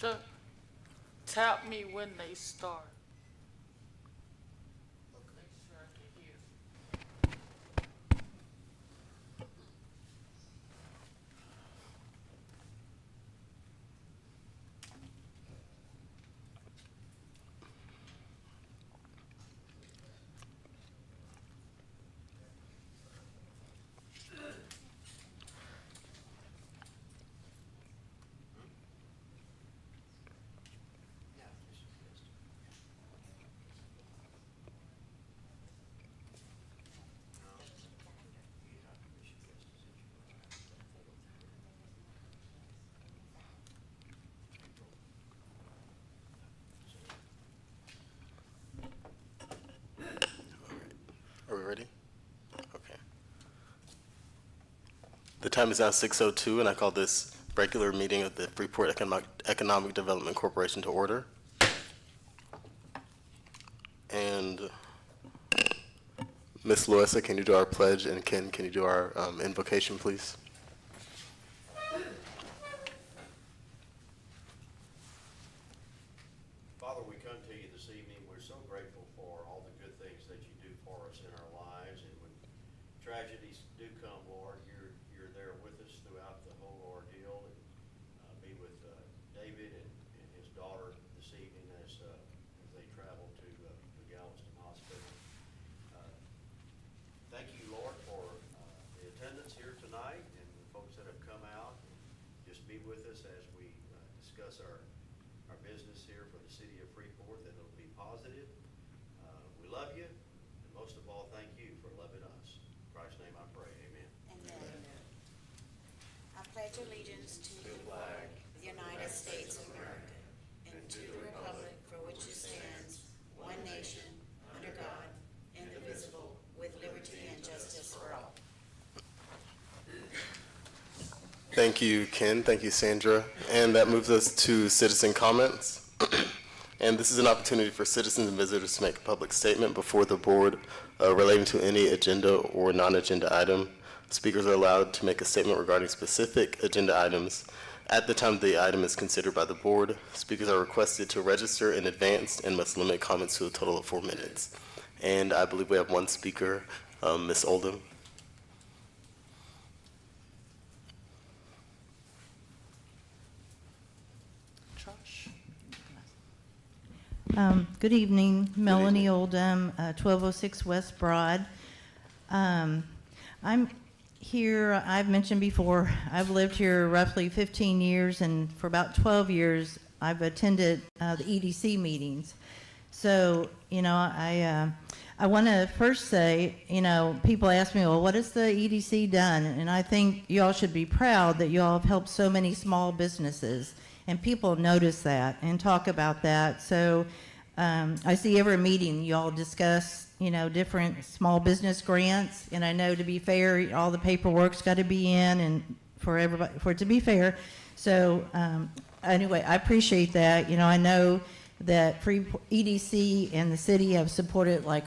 to tap me when they start. Make sure I can hear. Are we ready? Okay. The time is now 6:02, and I call this regular meeting of the Freeport Economic Development Corporation to order. And Ms. Loisa, can you do our pledge? And Ken, can you do our invocation, please? Father, we come to you this evening. We're so grateful for all the good things that you do for us in our lives. And when tragedies do come, Lord, you're there with us throughout the whole ordeal. And be with David and his daughter this evening as they travel to the Galveston Hospital. Thank you, Lord, for the attendance here tonight and the folks that have come out. Just be with us as we discuss our business here for the city of Freeport, that it'll be positive. We love you, and most of all, thank you for loving us. In Christ's name I pray, amen. Amen. I pledge allegiance to the flag of the United States of America and to the republic for which it stands, one nation, under God, indivisible, with liberty and justice for all. Thank you, Ken. Thank you, Sandra. And that moves us to citizen comments. And this is an opportunity for citizens and visitors to make a public statement before the board relating to any agenda or non-agenda item. Speakers are allowed to make a statement regarding specific agenda items at the time the item is considered by the board. Speakers are requested to register in advance and must limit comments to a total of 4 minutes. And I believe we have one speaker, Ms. Oldham. Josh. Good evening, Melanie Oldham, 1206 West Broad. I'm here, I've mentioned before, I've lived here roughly 15 years, and for about 12 years, I've attended the EDC meetings. So, you know, I want to first say, you know, people ask me, well, what has the EDC done? And I think you all should be proud that you all have helped so many small businesses. And people notice that and talk about that. So I see every meeting you all discuss, you know, different small business grants. And I know, to be fair, all the paperwork's got to be in, and for everybody, for it to be fair. So anyway, I appreciate that. You know, I know that EDC and the city have supported like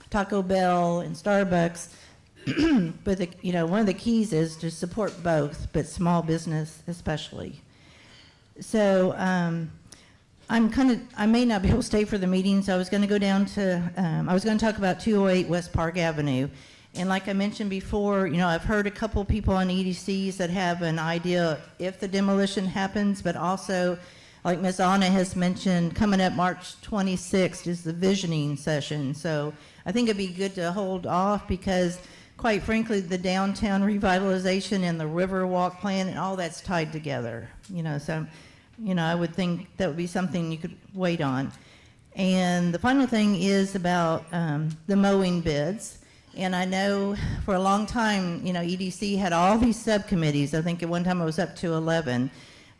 Taco Bell and Starbucks. But you know, one of the keys is to support both, but small business especially. So I may not be able to stay for the meeting, so I was going to go down to, I was going to talk about 208 West Park Avenue. And like I mentioned before, you know, I've heard a couple people on EDCs that have an idea if the demolition happens, but also, like Ms. Anna has mentioned, coming up March 26th is the visioning session. So I think it'd be good to hold off because, quite frankly, the downtown revitalization and the Riverwalk plan and all that's tied together. You know, so, you know, I would think that would be something you could wait on. And the final thing is about the mowing bids. And I know for a long time, you know, EDC had all these subcommittees. I think at one time it was up to 11.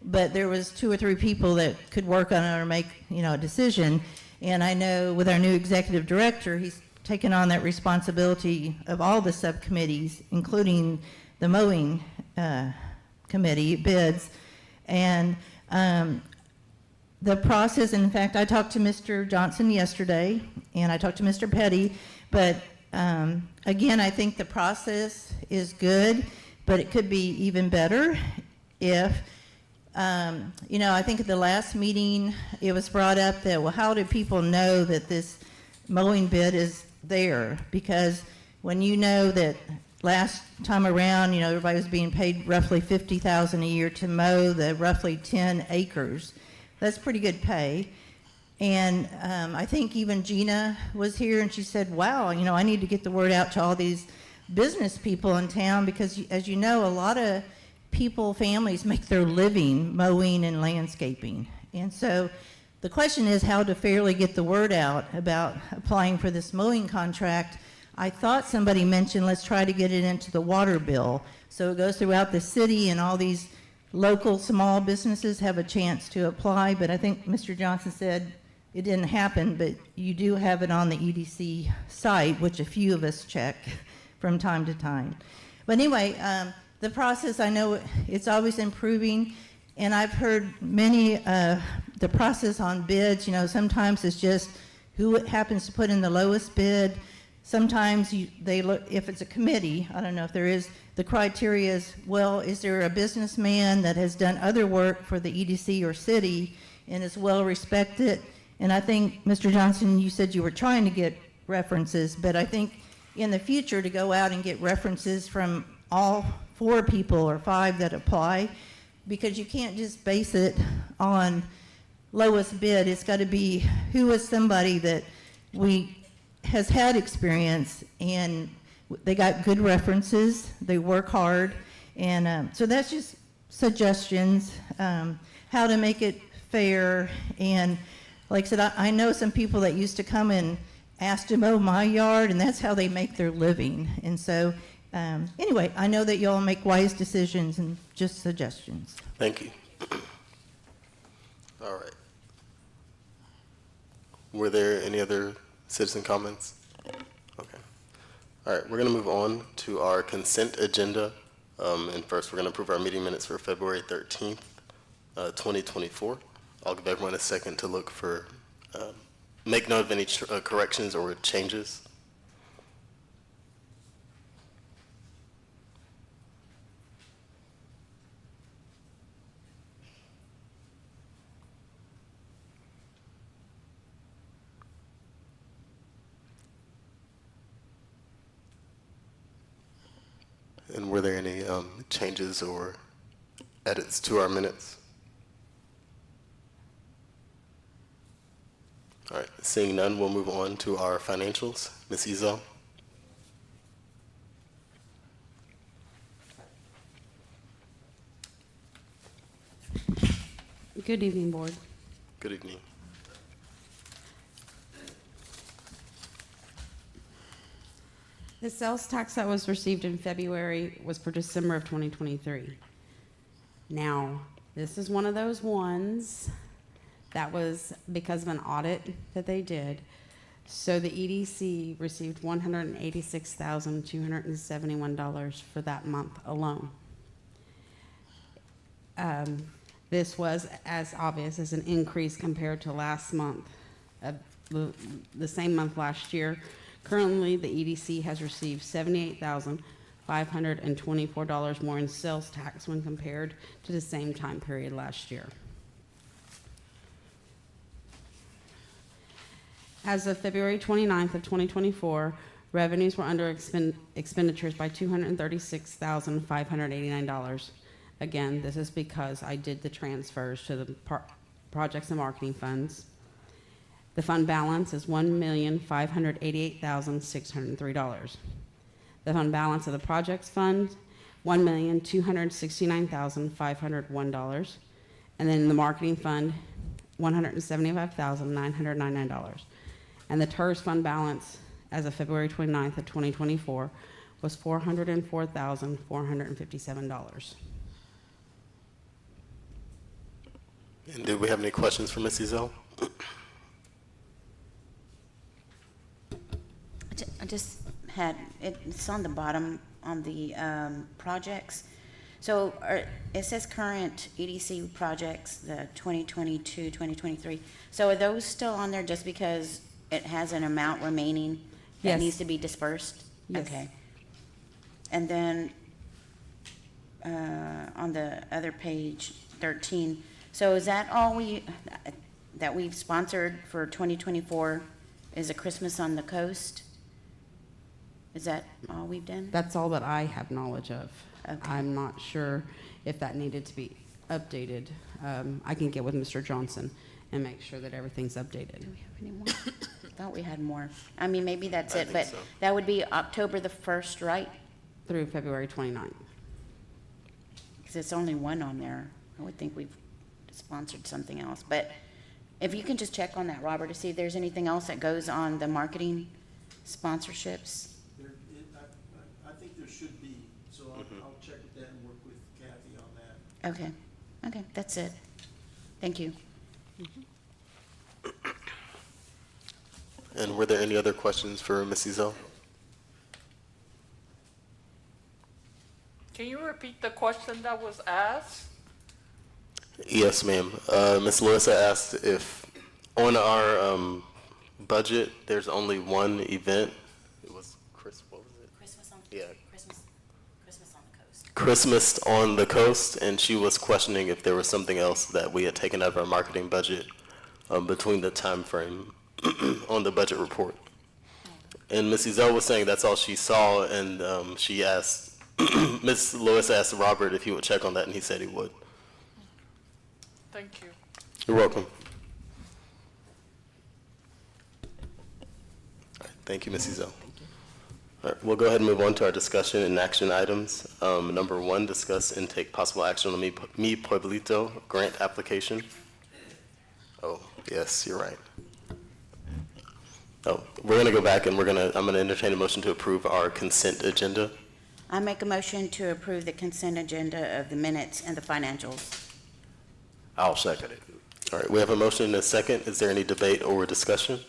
But there was 2 or 3 people that could work on it or make, you know, a decision. And I know with our new executive director, he's taken on that responsibility of all the subcommittees, including the mowing committee bids. And the process, in fact, I talked to Mr. Johnson yesterday, and I talked to Mr. Petty, but again, I think the process is good, but it could be even better if You know, I think at the last meeting, it was brought up that, well, how do people know that this mowing bid is there? Because when you know that last time around, you know, everybody was being paid roughly $50,000 a year to mow the roughly 10 acres. That's pretty good pay. And I think even Gina was here and she said, wow, you know, I need to get the word out to all these business people in town because, as you know, a lot of people, families make their living mowing and landscaping. And so the question is how to fairly get the word out about applying for this mowing contract. I thought somebody mentioned let's try to get it into the water bill. So it goes throughout the city and all these local small businesses have a chance to apply. But I think Mr. Johnson said it didn't happen, but you do have it on the EDC site, which a few of us check from time to time. But anyway, the process, I know it's always improving, and I've heard many, the process on bids, you know, sometimes it's just who happens to put in the lowest bid. Sometimes they look, if it's a committee, I don't know if there is, the criteria is, well, is there a businessman that has done other work for the EDC or city and is well respected? And I think, Mr. Johnson, you said you were trying to get references, but I think in the future to go out and get references from all 4 people or 5 that apply, because you can't just base it on lowest bid. It's got to be who is somebody that has had experience and they got good references, they work hard, and so that's just suggestions, how to make it fair. And like I said, I know some people that used to come and ask to mow my yard, and that's how they make their living. And so anyway, I know that y'all make wise decisions and just suggestions. Thank you. All right. Were there any other citizen comments? Okay. All right, we're going to move on to our consent agenda. And first, we're going to approve our meeting minutes for February 13th, 2024. I'll give everyone a second to look for, make note of any corrections or changes. And were there any changes or edits to our minutes? All right, seeing none, we'll move on to our financials. Ms. Ezel. Good evening, Board. Good evening. The sales tax that was received in February was for December of 2023. Now, this is one of those ones that was because of an audit that they did. So the EDC received $186,271 for that month alone. This was as obvious as an increase compared to last month, the same month last year. Currently, the EDC has received $78,524 more in sales tax when compared to the same time period last year. As of February 29th of 2024, revenues were under expenditures by $236,589. Again, this is because I did the transfers to the projects and marketing funds. The fund balance is $1,588,603. The fund balance of the projects fund, $1,269,501. And then the marketing fund, $175,999. And the TERS fund balance as of February 29th of 2024 was $404,457. And did we have any questions for Ms. Ezel? I just had, it's on the bottom on the projects. So it says current EDC projects, the 2022, 2023. So are those still on there just because it has an amount remaining that Yes. needs to be dispersed? Yes. Okay. And then on the other page, 2013. So is that all that we've sponsored for 2024 is a Christmas on the Coast? Is that all we've done? That's all that I have knowledge of. Okay. I'm not sure if that needed to be updated. I can get with Mr. Johnson and make sure that everything's updated. Do we have any more? Thought we had more. I mean, maybe that's I it, think but so. that would be October the 1st, right? Through February 29th. Because it's only one on there. I would think we've sponsored something else. But if you can just check on that, Robert, to see if there's anything else that goes on the marketing sponsorships. I think there should be, so I'll check with that and work with Kathy on that. Okay. Okay, that's it. Thank you. And were there any other questions for Ms. Ezell? Can you repeat the question that was asked? Yes, ma'am. Ms. Lewis asked if on our budget, there's only one event. It was what was it? Christmas on Yeah. Christmas on the Coast. Christmas on the Coast, and she was questioning if there was something else that we had taken out of our marketing budget between the time frame on the budget report. And Ms. Ezell was saying that's all she saw, and she asked, Ms. Lewis asked Robert if he would check on that, and he said he would. Thank you. You're welcome. All right, thank you, Ms. Ezell. All right, we'll go ahead and move on to our discussion and action items. Number 1, discuss and take possible action on Mi Pueblito grant application. Oh, yes, you're right. Oh, we're going to go back and I'm going to entertain a motion to approve our consent agenda. I make a motion to approve the consent agenda of the minutes and the financials. I'll second it. All right, we have a motion and a second. Is there any debate or discussion?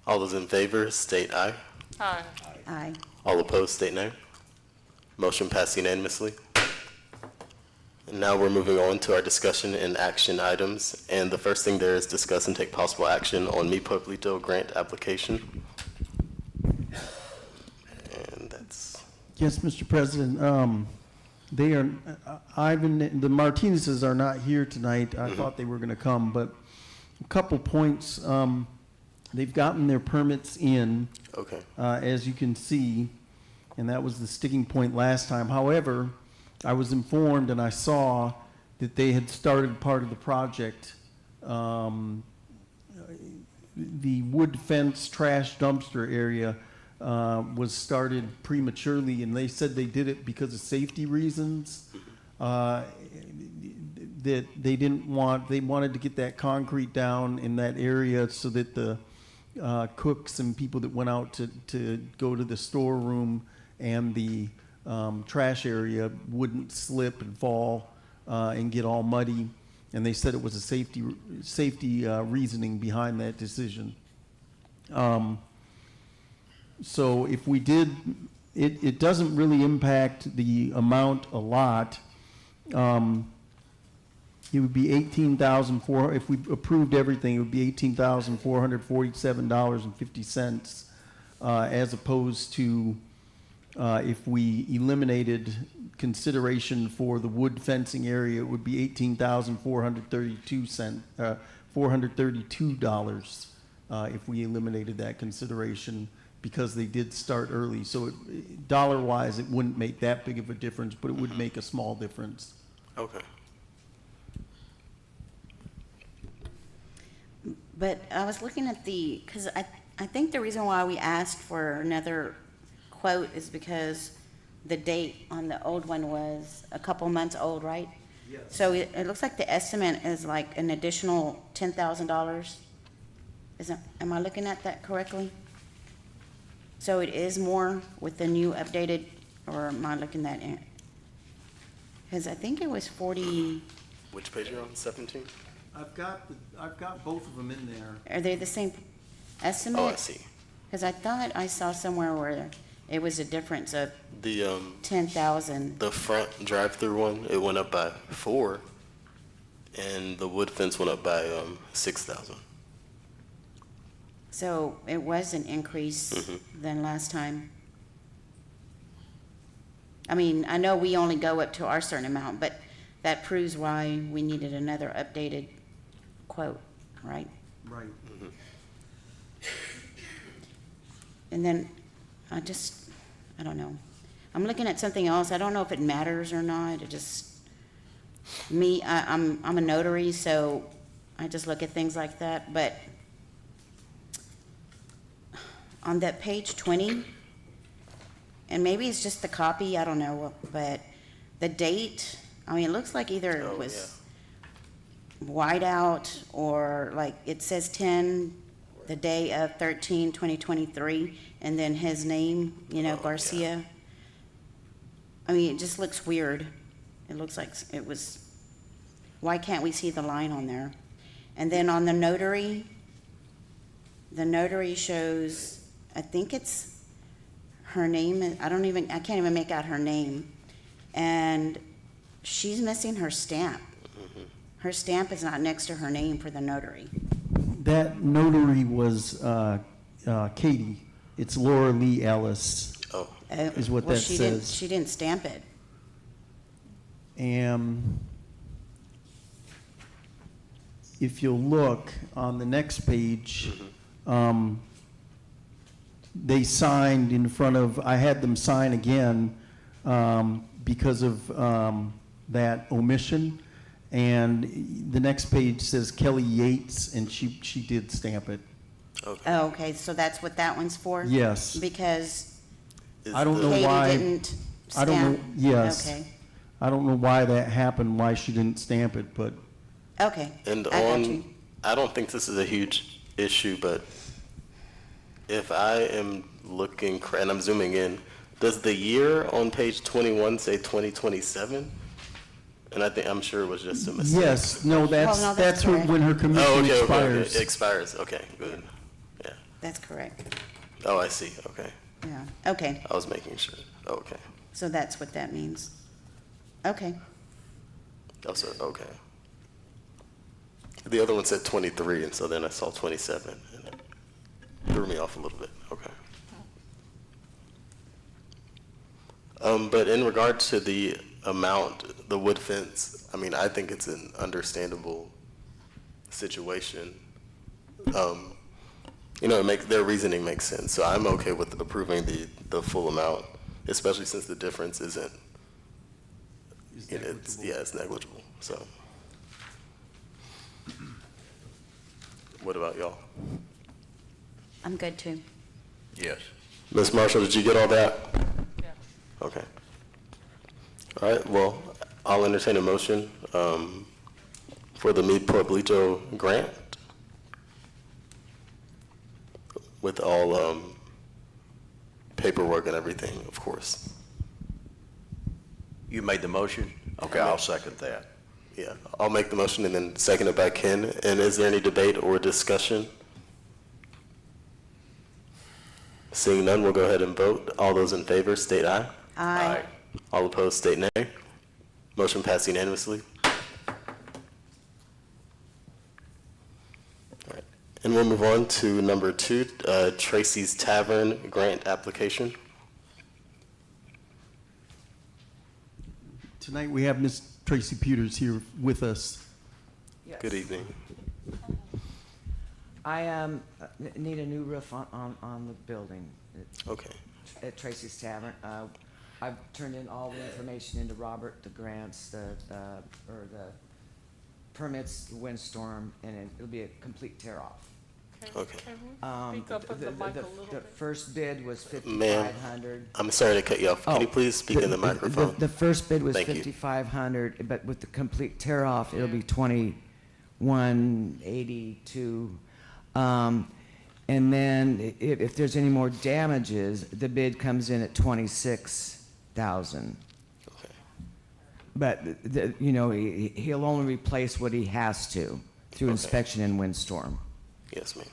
All those in favor, state aye. Aye. Aye. All opposed, state nay. Motion passed unanimously. And now we're moving on to our discussion and action items. And the first thing there is discuss and take possible action on Mi Pueblito grant application. And that's, Yes, Mr. President, they are, Ivan, the Martinez's are not here tonight. I thought they were going to come, but a couple points. They've gotten their permits in, okay. as you can see, and that was the sticking point last time. However, I was informed and I saw that they had started part of the project. The wood fence trash dumpster area was started prematurely, and they said they did it because of safety reasons. That they wanted to get that concrete down in that area so that the cooks and people that went out to go to the storeroom and the trash area wouldn't slip and fall and get all muddy. And they said it was a safety reasoning behind that decision. So if we did, it doesn't really impact the amount a lot. It would be $18,400, if we approved everything, it would be $18,447.50, as opposed to if we eliminated consideration for the wood fencing area, it would be $432 if we eliminated that consideration, because they did start early. So dollar-wise, it wouldn't make that big of a difference, but it would make a small difference. Okay. But I was looking at because I think the reason why we asked for another quote is because the date on the old one was a couple months old, right? Yes. So it looks like the estimate is like an additional $10,000. Am I looking at that correctly? So it is more with the new updated, or am I looking at it? Because I think it was 40, Which page are you on, 17? I've got both of them in there. are they the same estimate? Oh, I see. Because I thought I saw somewhere where it was a difference of The 10,000. the front drive-through one, it went up by 4, and the wood fence went up by 6,000. So it was an increase than last time. I mean, I know we only go up to our certain amount, but that proves why we needed another updated quote, right? Right. And then I don't know. I'm looking at something else. I don't know if it matters or not. It just, I'm a notary, so I just look at things like that. But on that page 20, and maybe it's just the copy, I don't know, but the date, I mean, it looks like either it was white out or like it says 10, the day of 13/2023, and then his name, Garcia. I mean, it just looks weird. It looks like it was, why can't we see the line on there? And then on the notary shows, I think it's her name, I can't even make out her name. And she's missing her stamp. Her stamp is not next to her name for the notary. That notary was Katie. It's Laura Lee Ellis. Oh, Is what that says. She didn't stamp it. And if you'll look on the next page, they signed in front of, I had them sign again because of that omission. And the next page says Kelly Yates, and she did stamp it. okay. Oh, okay, so that's what that one's for? Yes. Because Is I don't the- know Katie why. didn't I don't know, stamp? yes. Okay, I don't know why that happened, why she didn't stamp it, but okay. And I got you. I don't think this is a huge issue, but if I am looking, and I'm zooming in, does the year on page 21 say 2027? And I'm sure it was just a mistake. yes, no, that's Well, no, that's correct. when her Oh, commission okay, expires. okay. It expires, okay, good. Yeah. That's correct. Oh, I see, okay. Yeah, okay, I was making sure. Okay. so that's what that means. Okay, Oh, so, okay. The other one said 23, and so then I saw 27, and it threw me off a little bit. Okay. But in regard to the amount, the wood fence, I mean, I think it's an understandable situation. Their reasoning makes sense, so I'm okay with approving the full amount, especially since the difference isn't, it's negligible, so. What about y'all? I'm good too. Yes. Ms. Marshall, did you get all that? Yeah. Okay. All right, well, I'll entertain a motion for the Mead Pueblito grant with all paperwork and everything, of course. You made the motion? Okay, I'll second that. Yeah, I'll make the motion and then second it by Ken. And is there any debate or discussion? Seeing none, we'll go ahead and vote. All those in favor, state aye. Aye. All opposed, state nay. Motion passed unanimously. All right. And we'll move on to number 2, Tracy's Tavern grant application. Tonight, we have Miss Tracy Peters here with us. Yes. Good evening. I need a new roof on the building Okay. at Tracy's Tavern. I've turned in all the information into Robert, the grants, the permits, the windstorm, and it'll be a complete tear-off. Okay. Can we speak up in the mic a little The bit? first bid was Ma'am. $5,500. I'm sorry to cut you off. Can you please speak in the microphone? The first bid was Thank you. $5,500, but with the complete tear-off, it'll be $2,182. And then if there's any more damages, the bid comes in at $26,000. Okay. But, he'll only replace what he has to through Okay. inspection and windstorm. Yes, ma'am.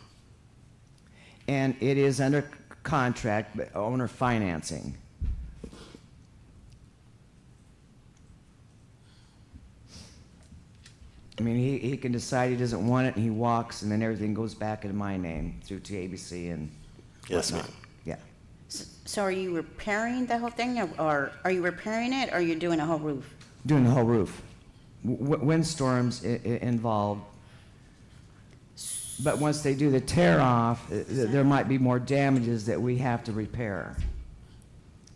And it is under contract, but owner financing. I mean, he can decide he doesn't want it, and he walks, and then everything goes back into my name through to ABC and Yes, whatnot. ma'am. Yeah. So are you repairing the whole thing, or are you repairing it, or are you doing a whole roof? Doing the whole roof. windstorms involved. But once they do the tear off, there might be more damages that we have to repair.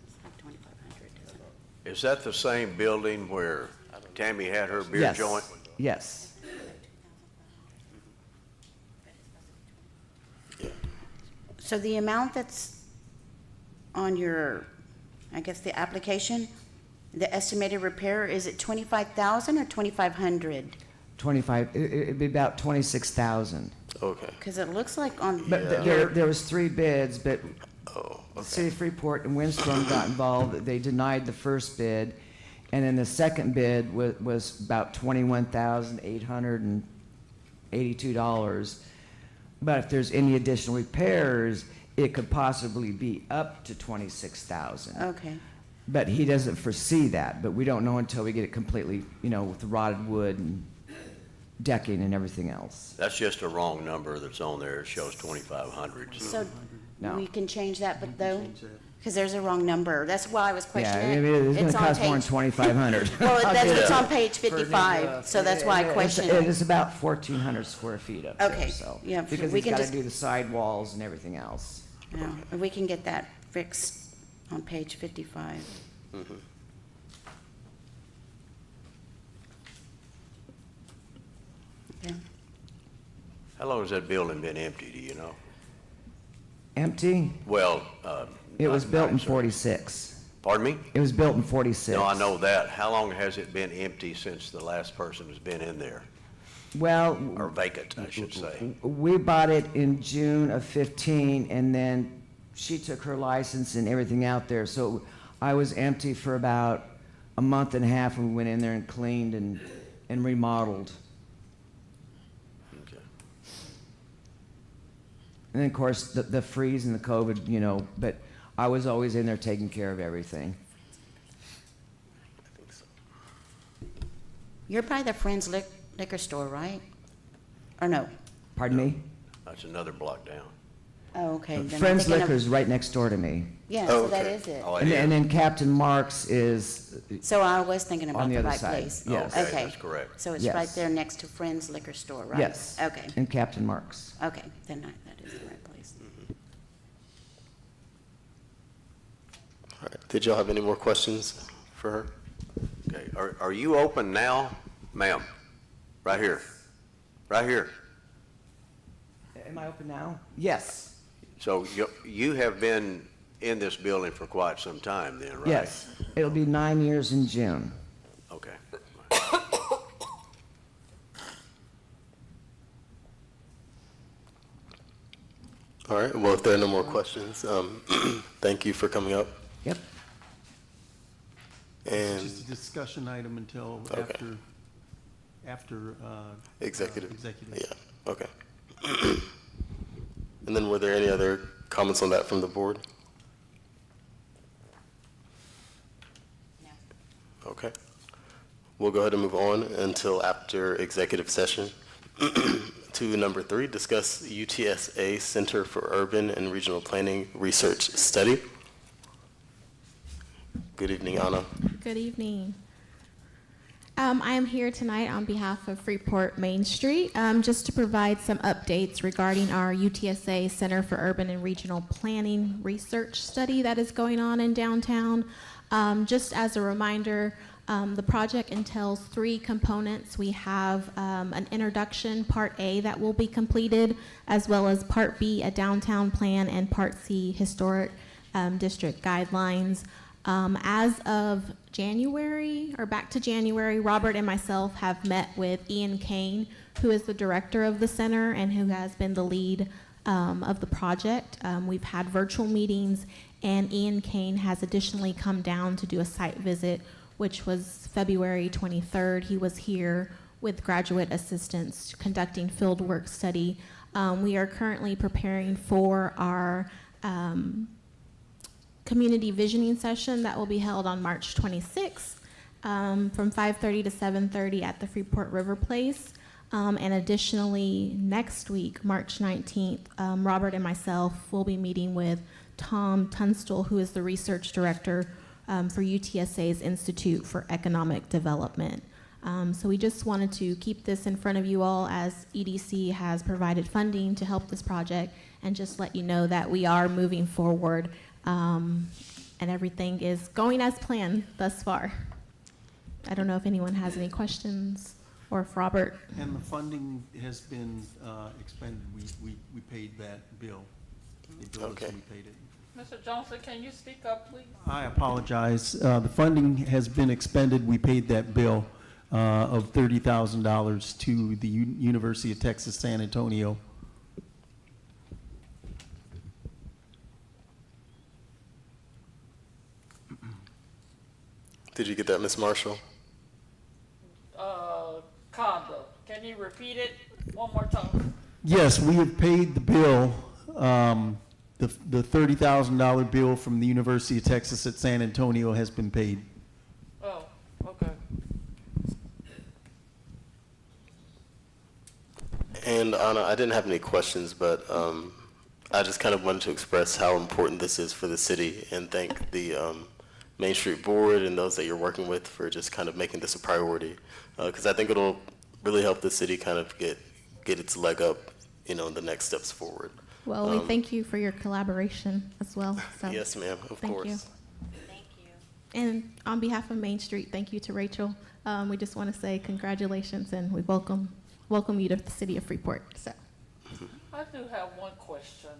It's like 2,500, isn't it? Is that the same building where Tammy had her beer Yes. joint? Yes. So the amount that's on your, I guess, the application, the estimated repair, is it 25,000 or 2,500? 25, it'd be about 26,000. Okay. Because it looks like on But Yeah. there was 3 bids, but Oh, the okay. city of Freeport and Windstorm got involved. They denied the first bid, and then the second bid was about $21,882. But if there's any additional repairs, it could possibly be up to 26,000. Okay. But he doesn't foresee that, but we don't know until we get it completely, with the rotted wood and decking and everything else. That's just a wrong number that's on there. It shows 2,500. So No. we can change that, but though, Change that. because there's a wrong number. That's why I was Yeah, questioning I it. mean, it's gonna It's on cost more than page- 2,500. Well, that's what's on Yeah. page 55, so that's why I questioned It it. is about 1,400 square feet up there, Okay, so. yeah, Because we he's can gotta just- do the sidewalls and everything else. Yeah, and we can get that fixed on page 55. Okay. How long has that building been empty, do you know? Empty? Well, It was not- built in not- 46. Pardon me? It was built in 46. No, I know that. How long has it been empty since the last person has been in there? Well, Or vacant, I should say. we bought it in June of 15, and then she took her license and everything out there. So I was empty for about a month and a half, and we went in there and cleaned and remodeled. Okay. And then, of course, the freeze and the COVID, but I was always in there taking care of everything. I think so. You're by the Friends Liquor Store, right? Or no? Pardon me? That's another block down. Oh, okay. then I'm Friends thinking of- Liquor's right next door to me. Yeah, Oh, so that okay. is it. Oh, it And is? then Captain Mark's is, So I was thinking On about the the other right side, place. yes. Okay, that's correct. So it's Yes. right there next to Friends Liquor Store, right? yes. Okay, And Captain Mark's. okay, then that is the right place. All right. Did y'all have any more questions for her? Okay, are you open now, ma'am? Right here, right here. Am I open now? Yes. So you have been in this building for quite some time then, right? Yes. It'll be 9 years in June. Okay. All right. Well, if there are no more questions, thank you for coming up. Yep. And Just a discussion item until Okay. after executive. executive. Yeah. Okay. And then were there any other comments on that from the board? No. Okay. We'll go ahead and move on until after executive session. To number 3, discuss UTSA Center for Urban and Regional Planning Research Study. Good evening, Anna. Good evening. I am here tonight on behalf of Freeport Main Street, just to provide some updates regarding our UTSA Center for Urban and Regional Planning Research Study that is going on in downtown. Just as a reminder, the project entails 3 components. We have an introduction, Part A, that will be completed, as well as Part B, a downtown plan, and Part C, historic district guidelines. As of January, or back to January, Robert and myself have met with Ian Kane, who is the director of the center and who has been the lead of the project. We've had virtual meetings, and Ian Kane has additionally come down to do a site visit, which was February 23rd. He was here with graduate assistants conducting field work study. We are currently preparing for our community visioning session that will be held on March 26th from 5:30 to 7:30 at the Freeport River Place. And additionally, next week, March 19th, Robert and myself will be meeting with Tom Tunstall, who is the research director for UTSA's Institute for Economic Development. So we just wanted to keep this in front of you all as EDC has provided funding to help this project, and just let you know that we are moving forward, and everything is going as planned thus far. I don't know if anyone has any questions, or if Robert. And the funding has been expended. We paid that bill. They billed us Okay. and we paid it. Mr. Johnson, can you speak up, please? I apologize. The funding has been expended. We paid that bill of $30,000 to the University of Texas, San Antonio. Did you get that, Ms. Marshall? Condo. Can you repeat it one more time? Yes, we have paid the bill, the $30,000 bill from the University of Texas at San Antonio has been paid. Oh, okay. And Anna, I didn't have any questions, but I just kind of wanted to express how important this is for the city, and thank the Main Street Board and those that you're working with for just kind of making this a priority. Because I think it'll really help the city kind of get its leg up, in the next steps forward. Well, we thank you for your collaboration as well. So Yes, ma'am, of thank course. you. Thank you. And on behalf of Main Street, thank you to Rachel. We just want to say congratulations, and we welcome you to the city of Freeport. So. I do have one question.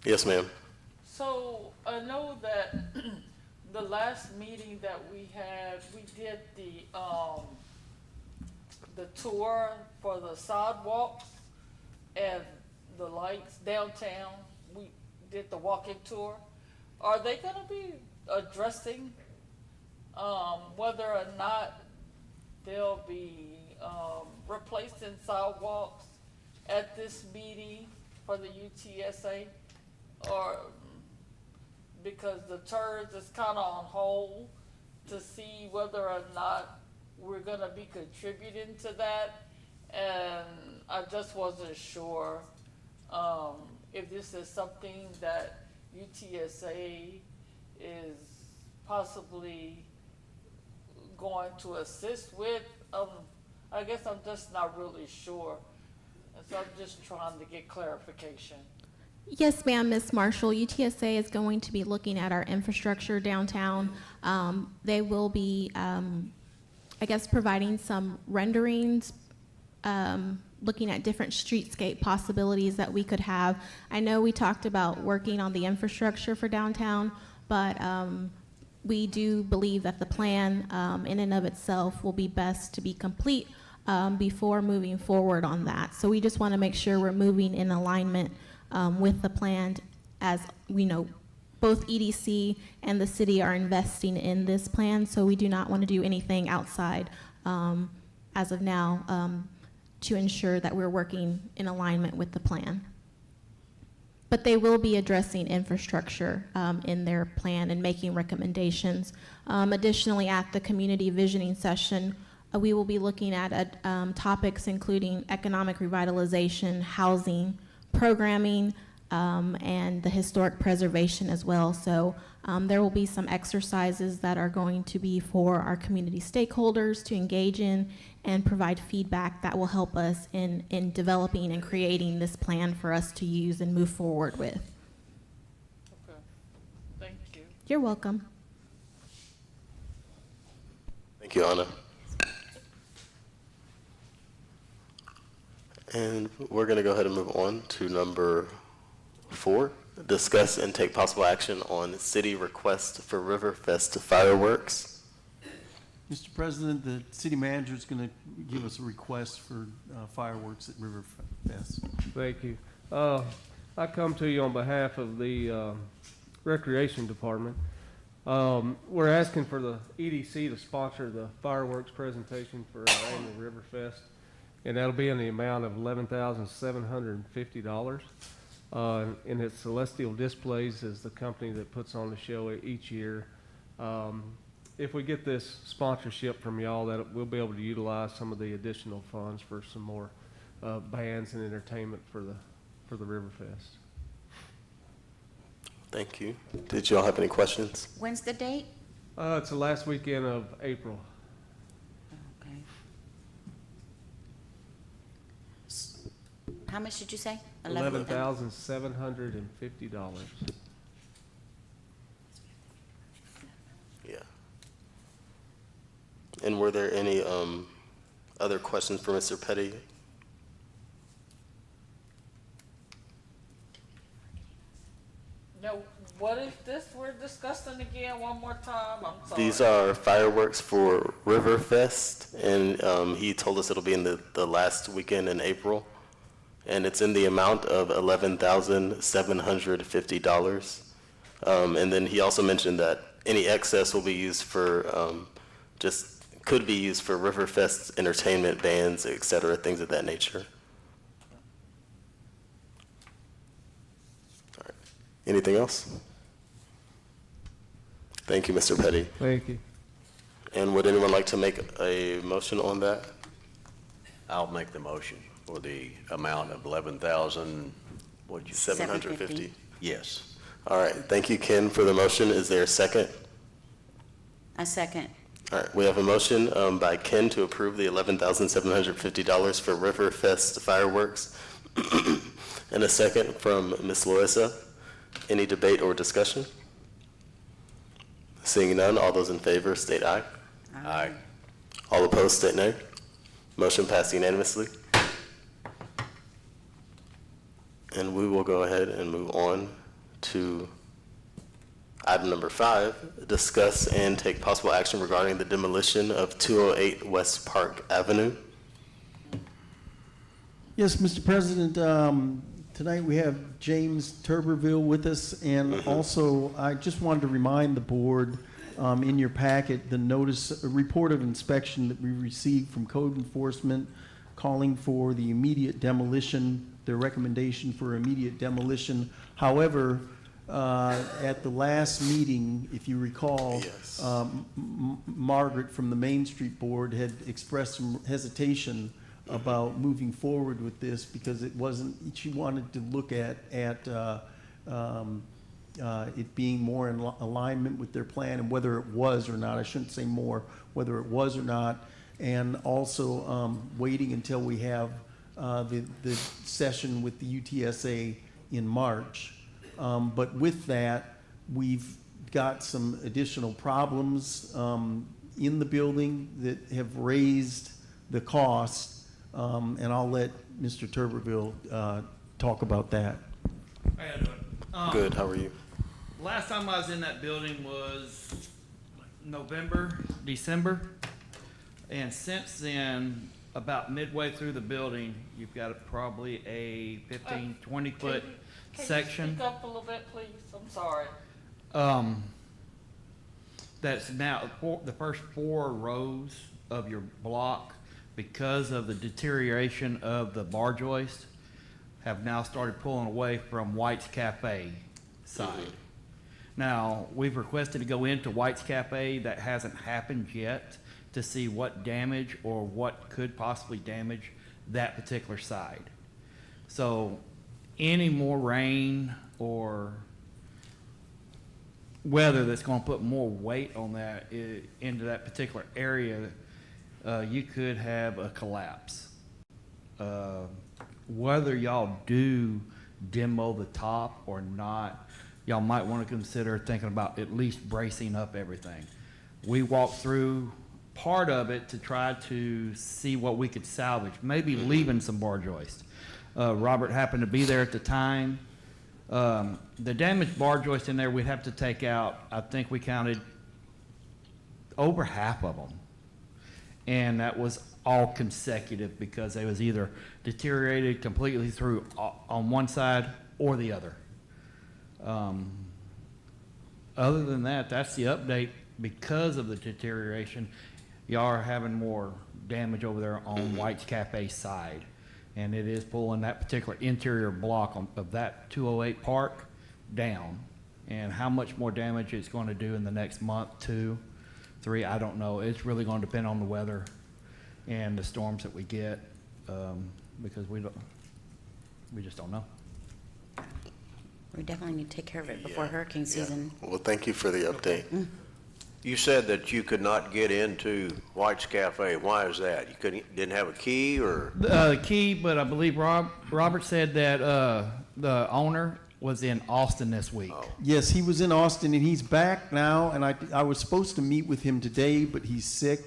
Yes, ma'am. So I know that the last meeting that we had, we did the tour for the sidewalks and the lights downtown. We did the walking tour. Are they gonna be addressing, whether or not they'll be, replacing sidewalks at this meeting for the UTSA? Or, because the TERS is kinda on hold to see whether or not we're gonna be contributing to that, and I just wasn't sure if this is something that UTSA is possibly going to assist with. I guess I'm just not really sure, and so I'm just trying to get clarification. Yes, ma'am, Ms. Marshall. UTSA is going to be looking at our infrastructure downtown. They will be, I guess, providing some renderings, looking at different streetscape possibilities that we could have. I know we talked about working on the infrastructure for downtown, but we do believe that the plan in and of itself will be best to be complete before moving forward on that. So we just want to make sure we're moving in alignment with the plan, as we know both EDC and the city are investing in this plan, so we do not want to do anything outside as of now to ensure that we're working in alignment with the plan. But they will be addressing infrastructure in their plan and making recommendations. Additionally, at the community visioning session, we will be looking at topics including economic revitalization, housing, programming, and the historic preservation as well. So there will be some exercises that are going to be for our community stakeholders to engage in and provide feedback that will help us in developing and creating this plan for us to use and move forward with. Okay, thank you. You're welcome. Thank you, Anna. And we're going to go ahead and move on to number 4, discuss and take possible action on city request for Riverfest fireworks. Mr. President, the city manager is going to give us a request for fireworks at Riverfest. Thank you. I come to you on behalf of the Recreation Department. We're asking for the EDC to sponsor the fireworks presentation for our annual Riverfest, and that'll be in the amount of $11,750. And it's Celestial Displays is the company that puts on the show each year. If we get this sponsorship from y'all, that we'll be able to utilize some of the additional funds for some more bands and entertainment for the Riverfest. Thank you. Did y'all have any questions? When's the date? It's the last weekend of April. Okay. How much did you say? $11,750. Yeah. And were there any other questions for Mr. Petty? Now, what is this we're discussing again one more time? I'm sorry. These are fireworks for Riverfest, and he told us it'll be in the last weekend in April, and it's in the amount of $11,750. And then he also mentioned that any excess will be used for could be used for Riverfest entertainment, bands, et cetera, things of that nature. All right. Anything else? Thank you, Mr. Petty. Thank you. And would anyone like to make a motion on that? I'll make the motion for the amount of 11,000, what'd you say? 750. Yes. All right. Thank you, Ken, for the motion. Is there a second? A second. All right. We have a motion by Ken to approve the $11,750 for Riverfest fireworks, and a second from Ms. Larissa. Any debate or discussion? Seeing none, all those in favor state aye. Aye. All opposed state nay. Motion passed unanimously. And we will go ahead and move on to item number 5, discuss and take possible action regarding the demolition of 208 West Park Avenue. Yes, Mr. President, tonight we have James Turberville with us, and also I just wanted to remind the board in your packet the notice, a report of inspection that we received from code enforcement calling for the immediate demolition, their recommendation for immediate demolition. However, at the last meeting, if you recall, Yes. Margaret from the Main Street Board had expressed some hesitation about moving forward with this because it wasn't, she wanted to look at it being more in alignment with their plan and whether it was or not. I shouldn't say more, whether it was or not. And also waiting until we have the session with the UTSA in March. But with that, we've got some additional problems in the building that have raised the cost. And I'll let Mr. Turberville talk about that. How you doing? Good, how are you? Last time I was in that building was November, December. And since then, about midway through the building, you've got probably a 15, 20 foot section. Can you speak up a little bit, please? I'm sorry. That's now, the first 4 rows of your block, because of the deterioration of the bar joist, have now started pulling away from White's Cafe side. Now, we've requested to go into White's Cafe. That hasn't happened yet, to see what damage or what could possibly damage that particular side. So any more rain or weather that's going to put more weight on that into that particular area, you could have a collapse. Whether y'all do demo the top or not, y'all might want to consider thinking about at least bracing up everything. We walked through part of it to try to see what we could salvage, maybe leaving some bar joist. Robert happened to be there at the time. The damaged bar joist in there, we'd have to take out, I think we counted over half of them. And that was all consecutive because they was either deteriorated completely through on one side or the other. Other than that, that's the update. Because of the deterioration, y'all are having more damage over there on White's Cafe side. And it is pulling that particular interior block of that 208 Park down. And how much more damage it's going to do in the next month, 2, 3, I don't know. It's really going to depend on the weather and the storms that we get, because we just don't know. We definitely need to take care of it before hurricane season. Well, thank you for the update. You said that you could not get into White's Cafe. Why is that? You didn't have a key, or? Key, but I believe Robert said that the owner was in Austin this week. Oh. Yes, he was in Austin, and he's back now, and I was supposed to meet with him today, but he's sick.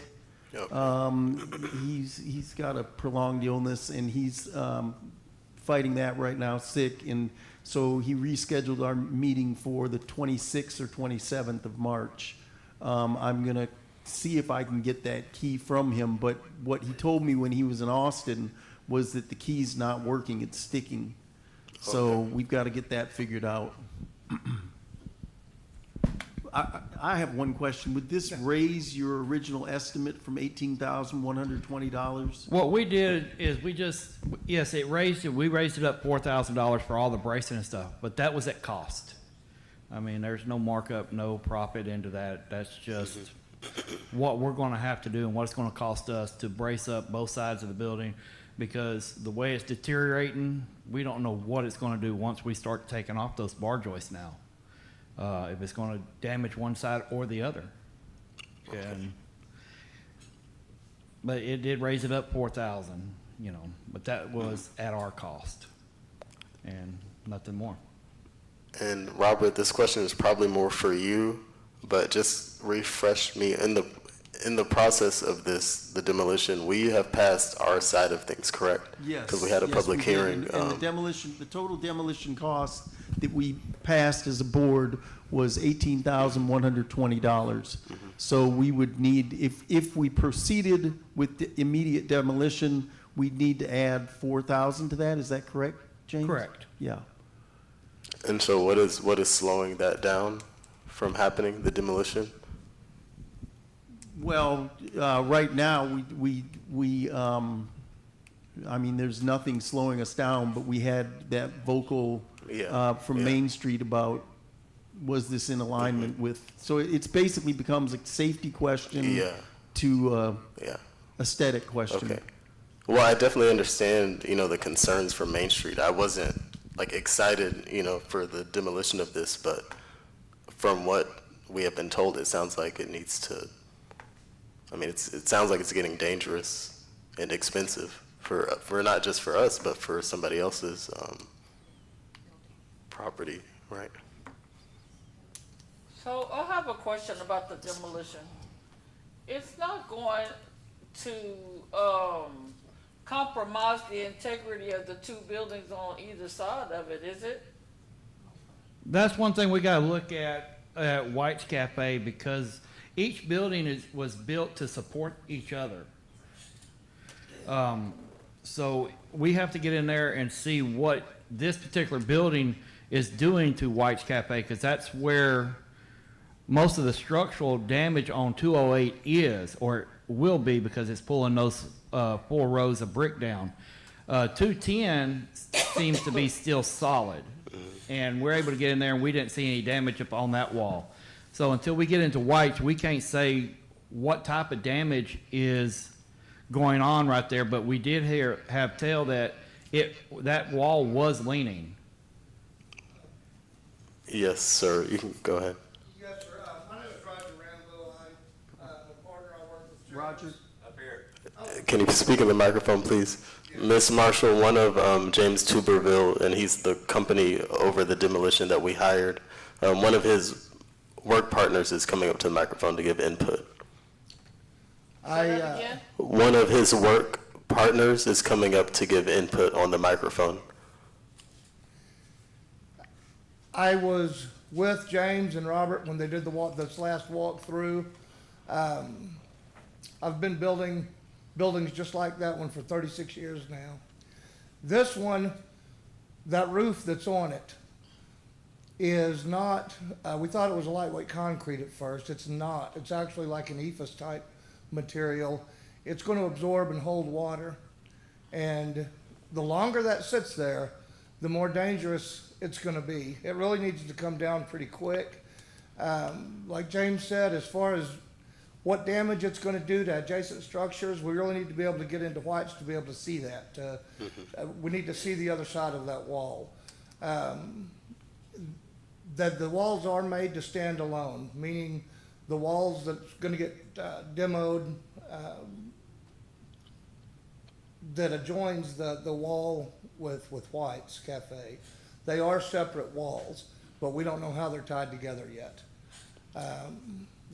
Okay. He's got a prolonged illness, and he's fighting that right now, sick, and so he rescheduled our meeting for the 26th or 27th of March. I'm gonna see if I can get that key from him, but what he told me when he was in Austin was that the key's not working, it's sticking. So Okay. we've got to get that figured out. I have one question. Would this raise your original estimate from $18,120? What we did is we raised it up $4,000 for all the bracing and stuff, but that was at cost. I mean, there's no markup, no profit into that. That's just what we're going to have to do and what it's going to cost us to brace up both sides of the building, because the way it's deteriorating, we don't know what it's going to do once we start taking off those bar joists now. If it's going to damage one side or the other. But it did raise it up 4,000, but that was at our cost and nothing more. And Robert, this question is probably more for you, but just refresh me in the process of the demolition. We have passed our side of things, correct? Yes. Because we had a public we did. hearing. And the total demolition cost that we passed as a board was $18,120. So we would need, if we proceeded with the immediate demolition, we'd need to add 4,000 to that. Is that correct, James? Correct. Yeah. And so what is slowing that down from happening, the demolition? Well, right now, I mean, there's nothing slowing us down, but we had that vocal from Main Street about, was this in alignment with, so it's basically becomes a safety question to aesthetic question. Okay. Well, I definitely understand, the concerns from Main Street. I wasn't excited, for the demolition of this, but from what we have been told, it sounds like it needs to, it sounds like it's getting dangerous and expensive for not just for us, but for somebody else's property, right? So I have a question about the demolition. It's not going to compromise the integrity of the two buildings on either side of it, is it? That's one thing we got to look at White's Cafe, because each building was built to support each other. So we have to get in there and see what this particular building is doing to White's Cafe, because that's where most of the structural damage on 208 is, or will be, because it's pulling those 4 rows of brick down. 210 seems to be still solid, and we're able to get in there, and we didn't see any damage up on that wall. So until we get into White's, we can't say what type of damage is going on right there, but we did have tell that that wall was leaning. Yes, sir. You can go ahead. Yes, sir. My name is Roger Rambo. I'm the partner I work with. Roger? Up here. Can you speak in the microphone, please? Ms. Marshall, one of James Tuberville, and he's the company over the demolition that we hired. One of his work partners is coming up to the microphone to give input. Say that again? One of his work partners is coming up to give input on the microphone. I was with James and Robert when they did this last walkthrough. I've been building buildings just like that one for 36 years now. This one, that roof that's on it is not, we thought it was a lightweight concrete at first. It's not. It's actually like an ephes type material. It's going to absorb and hold water. And the longer that sits there, the more dangerous it's going to be. It really needs to come down pretty quick. Like James said, as far as what damage it's going to do to adjacent structures, we really need to be able to get into White's to be able to see that. We need to see the other side of that wall. That the walls are made to stand alone, meaning the walls that's gonna get demoed, that adjoins the wall with White's Cafe. They are separate walls, but we don't know how they're tied together yet.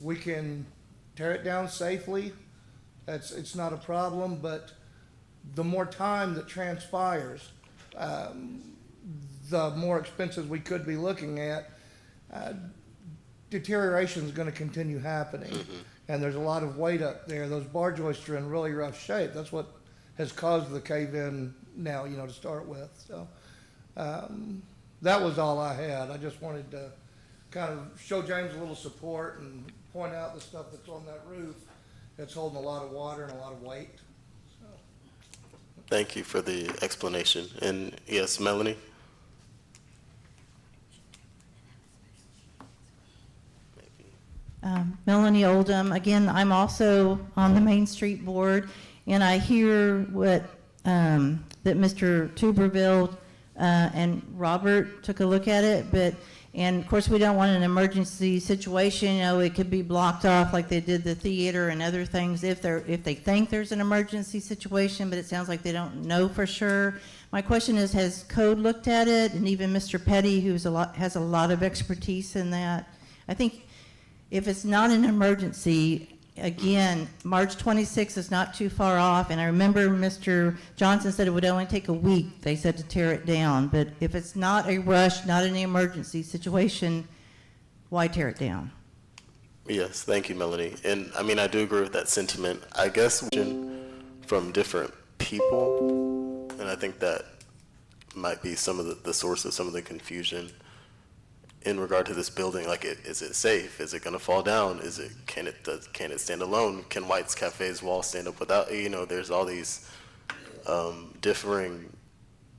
We can tear it down safely. It's not a problem, but the more time that transpires, the more expenses we could be looking at. Deterioration is gonna continue happening. And there's a lot of weight up there. Those bar joists are in really rough shape. That's what has caused the cave-in now, you know, to start with. So, that was all I had. I just wanted to kind of show James a little support and point out the stuff that's on that roof that's holding a lot of water and a lot of weight. So. Thank you for the explanation. And yes, Melanie? Melanie Oldham. Again, I'm also on the Main Street Board, and I hear what that Mr. Tuberville and Robert took a look at it, and of course we don't want an emergency situation. You know, it could be blocked off like they did the theater and other things if they think there's an emergency situation, but it sounds like they don't know for sure. My question is, has Code looked at it? And even Mr. Petty, has a lot of expertise in that. I think if it's not an emergency, again, March 26th is not too far off, and I remember Mr. Johnson said it would only take a week, they said, to tear it down. But if it's not a rush, not an emergency situation, why tear it down? Yes, thank you, Melanie. And I mean, I do agree with that sentiment. I guess from different people, and I think that might be some of the source of some of the confusion in regard to this building. Like, is it safe? Is it going to fall down? Can it stand alone? Can White's Cafe's wall stand up without? You know, there's all these differing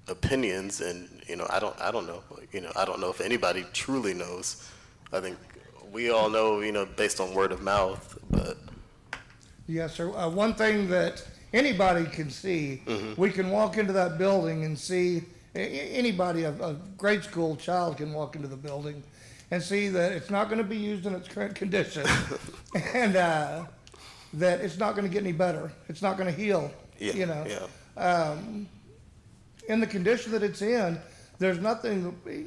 opinions, and you know, I don't know. You know, I don't know if anybody truly knows. I think we all know, you know, based on word of mouth. But Yes, sir. One thing that anybody can see, we can walk into that building and see. Anybody, a grade school child can walk into the building and see that it's not going to be used in its current condition, and that it's not going to get any better. It's not going to heal. yeah, You know, yeah, in the condition that it's in, there's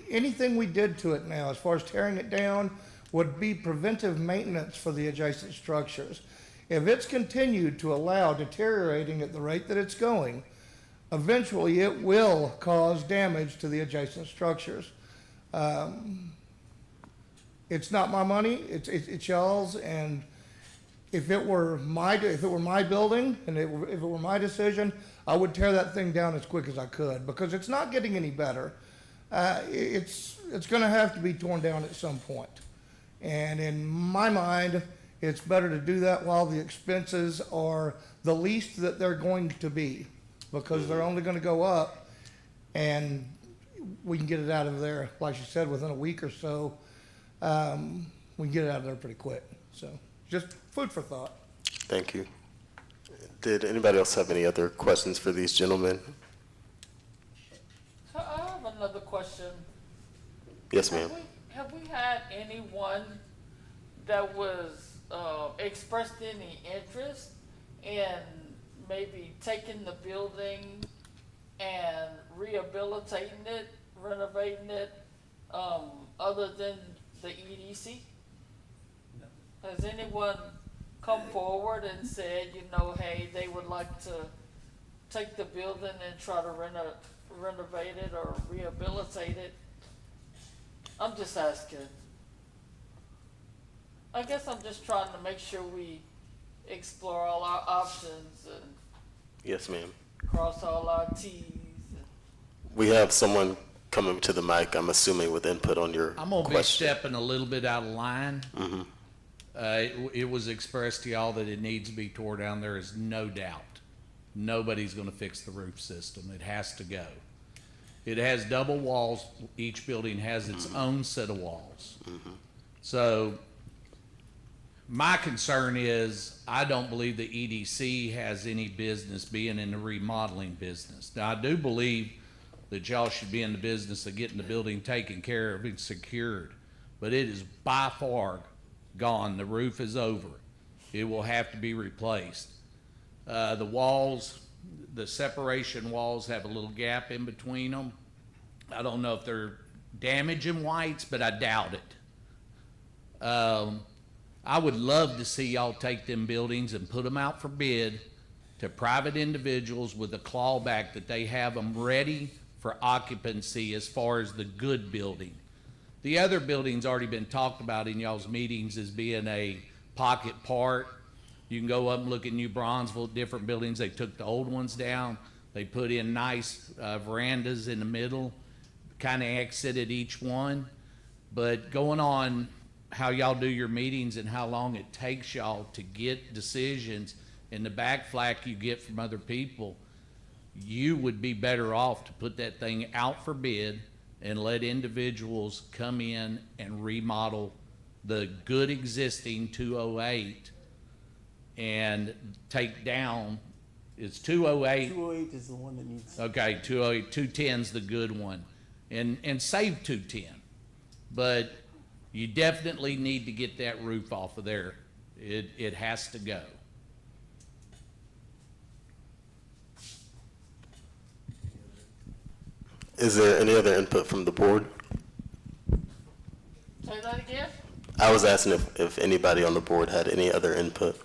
anything we did to it now, as far as tearing it down, would be preventive maintenance for the adjacent structures. If it's continued to allow deteriorating at the rate that it's going, eventually it will cause damage to the adjacent structures. It's not my money, it's y'all's, and if it were my building and if it were my decision, I would tear that thing down as quick as I could, because it's not getting any better. It's gonna have to be torn down at some point. And in my mind, it's better to do that while the expenses are the least that they're going to be, because they're only going to go up, and we can get it out of there, like you said, within a week or so. We can get it out of there pretty quick. So just food for thought. thank you. Did anybody else have any other questions for these gentlemen? So I have another question. Yes, ma'am. Have we had anyone that was expressed any interest in maybe taking the building and rehabilitating it, renovating it, other than the EDC? No. Has anyone come forward and said, you know, hey, they would like to take the building and try to renovate it or rehabilitate it? I'm just asking. I guess I'm just trying to make sure we explore all our options and Yes, ma'am. cross all our T's. We have someone coming to the mic, I'm assuming, with input on your I'm gonna be question. stepping a little bit out of line. It was expressed to y'all that it needs to be tore down. There is no doubt. Nobody's gonna fix the roof system. It has to go. It has double walls. Each building has its own set of walls. So my concern is, I don't believe the EDC has any business being in the remodeling business. Now, I do believe that y'all should be in the business of getting the building taken care of and secured, but it is by far gone. The roof is over. It will have to be replaced. The walls, the separation walls have a little gap in between them. I don't know if they're damaging whites, but I doubt it. I would love to see y'all take them buildings and put them out for bid to private individuals with a clawback that they have them ready for occupancy as far as the good building. The other building's already been talked about in y'all's meetings as being a pocket park. You can go up and look at New Bronzeville, different buildings. They took the old ones down. They put in nice verandas in the middle, kind of exited each one. But going on how y'all do your meetings and how long it takes y'all to get decisions and the back flack you get from other people, you would be better off to put that thing out for bid and let individuals come in and remodel the good existing 208 and take down, it's 208. 208 is the one that needs. Okay, 208, 210's the good one, and save 210. But you definitely need to get that roof off of there. It has to go. Is there any other input from the board? Say that again? I was asking if anybody on the board had any other input.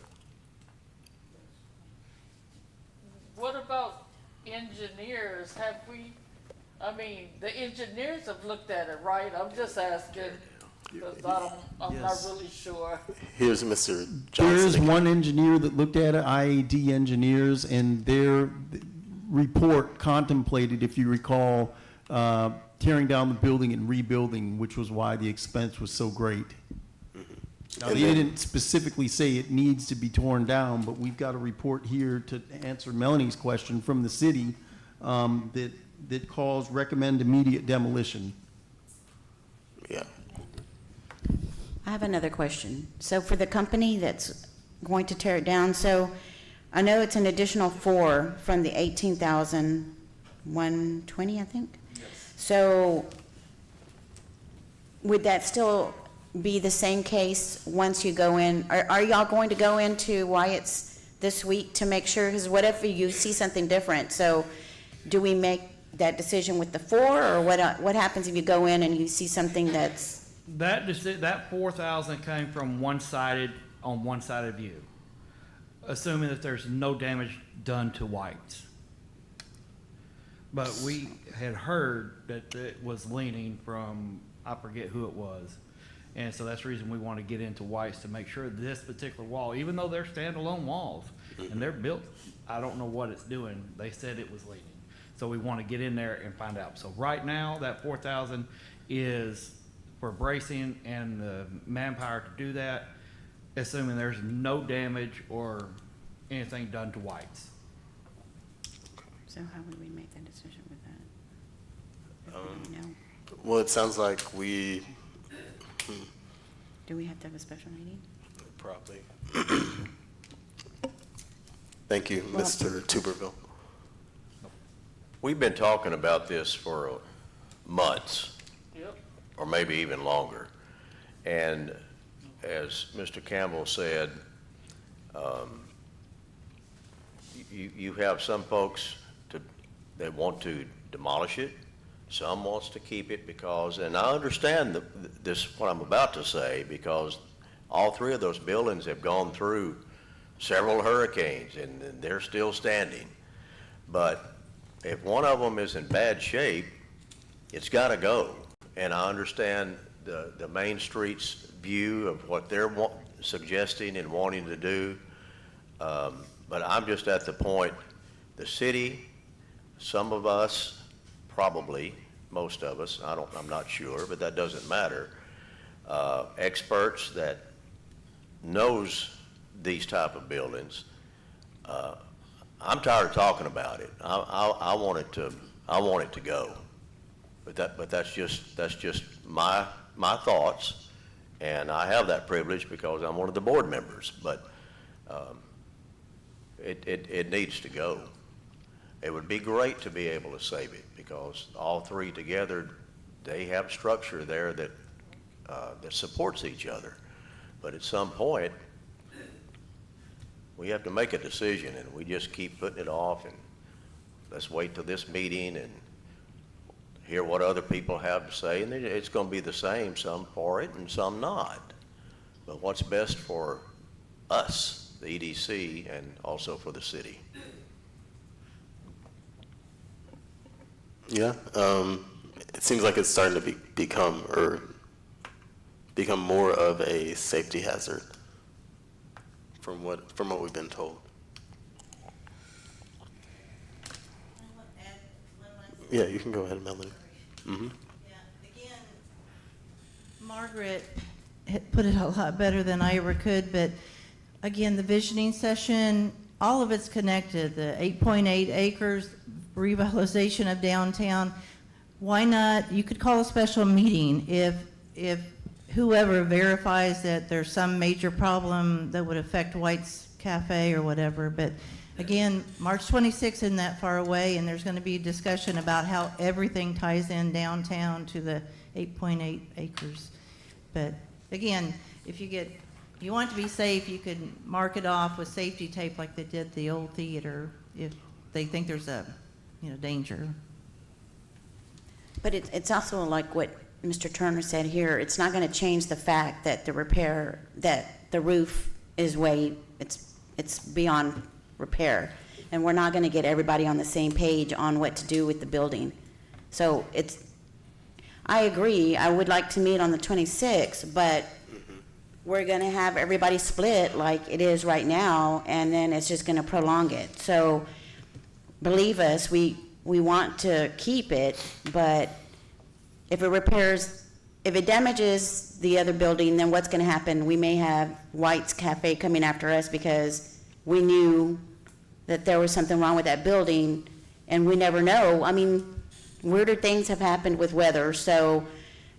What about engineers? Have we, I mean, the engineers have looked at it, right? I'm just asking, because I'm not Yes. really sure. Here's Mr. There is Johnson. one engineer that looked at it, IAD engineers, and their report contemplated, if you recall, tearing down the building and rebuilding, which was why the expense was so great. Now, And they then- didn't specifically say it needs to be torn down, but we've got a report here to answer Melanie's question from the city that calls recommend immediate demolition. Yeah. I have another question. So for the company that's going to tear it down, so I know it's an additional 4 from the 18,120, I think? Yes. So would that still be the same case once you go in? Are y'all going to go into Wyatt's this week to make sure, because whatever you see something different, so do we make that decision with the 4, or what happens if you go in and you see something that's, That 4,000 came from one-sided view, assuming that there's no damage done to whites. But we had heard that it was leaning from, I forget who it was. And so that's the reason we want to get into whites, to make sure this particular wall, even though they're standalone walls and they're built, I don't know what it's doing. They said it was leaning. So we want to get in there and find out. So right now, that 4,000 is for bracing and the manpower to do that, assuming there's no damage or anything done to whites. so how would we make that decision with that? If we know? Well, it sounds like we Do we have to have a special meeting? probably. Thank you, Mr. Tuberville. We've been talking about this for months, Yep. or maybe even longer. And as Mr. Campbell said, you have some folks that want to demolish it. Some wants to keep it because, and I understand what I'm about to say, because all 3 of those buildings have gone through several hurricanes and they're still standing. But if one of them is in bad shape, it's got to go. And I understand the Main Street's view of what they're suggesting and wanting to do. But I'm just at the point, the city, some of us, probably, most of us, I'm not sure, but that doesn't matter. Experts that knows these type of buildings, I'm tired of talking about it. I want it to go. But that's just my thoughts, and I have that privilege because I'm one of the board members. But it needs to go. It would be great to be able to save it because all 3 together, they have structure there that supports each other. But at some point, we have to make a decision, and we just keep putting it off, and let's wait till this meeting and hear what other people have to say, and it's gonna be the same, some for it and some not. But what's best for us, the EDC, and also for the city? Yeah, it seems like it's starting to become more of a safety hazard from what we've been told. Yeah, you can go ahead, Melanie. Mm-hmm. Yeah, again, Margaret had put it a lot better than I ever could, but again, the visioning session, all of it's connected. The 8.8 acres, revitalization of downtown. Why not, you could call a special meeting if whoever verifies that there's some major problem that would affect White's Cafe or whatever, but again, March 26th isn't that far away, and there's going to be a discussion about how everything ties in downtown to the 8.8 acres. But again, if you want to be safe, you could mark it off with safety tape like they did the old theater if they think there's a, danger. But it's also like what Mr. Turner said here, it's not going to change the fact that the roof is it's beyond repair. And we're not going to get everybody on the same page on what to do with the building. So I agree, I would like to meet on the 26th, but we're going to have everybody split like it is right now, and then it's just going to prolong it. So believe us, we want to keep it, but if it damages the other building, then what's going to happen? We may have White's Cafe coming after us because we knew that there was something wrong with that building, and we never know. I mean, weirder things have happened with weather, so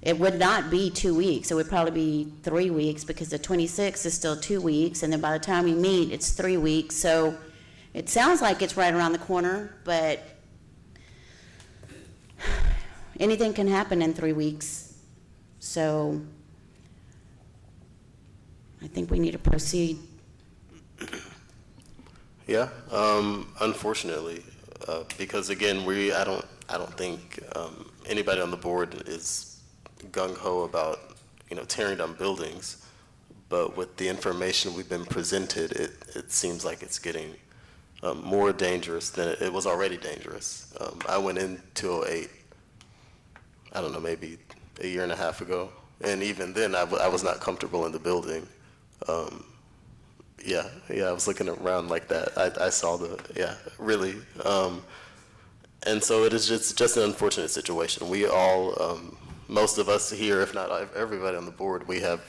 it would not be 2 weeks. It would probably be 3 weeks because the 26th is still 2 weeks, and then by the time we meet, it's 3 weeks. So it sounds like it's right around the corner, but anything can happen in 3 weeks. So I think we need to proceed. Yeah, unfortunately, because again, I don't think anybody on the board is gung-ho about, tearing down buildings, but with the information we've been presented, it seems like it's getting more dangerous than it was already dangerous. I went in 2008, I don't know, maybe a year and a half ago, and even then I was not comfortable in the building. Yeah, I was looking around like that. I saw really. And so it is just an unfortunate situation. We all, most of us here, if not everybody on the board, we have,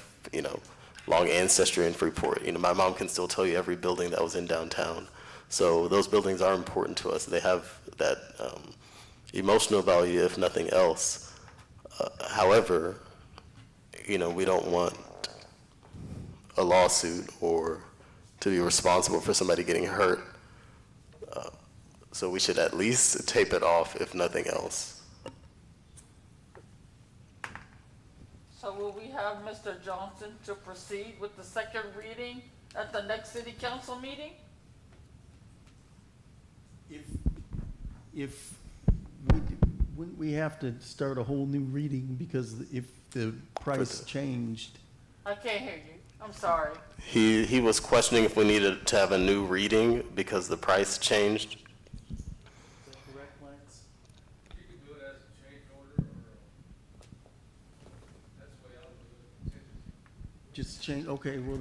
long ancestry in Freeport. My mom can still tell you every building that was in downtown. So those buildings are important to us. They have that emotional value, if nothing else. However, we don't want a lawsuit or to be responsible for somebody getting hurt. So we should at least tape it off, if nothing else. So will we have Mr. Johnson to proceed with the second reading at the next city council meeting? Wouldn't we have to start a whole new reading because if the price changed? I can't hear you. I'm sorry. He was questioning if we needed to have a new reading because the price changed. Is that correct, Lance? You can do it as a change order, or that's the way I would do it. Just change, okay, well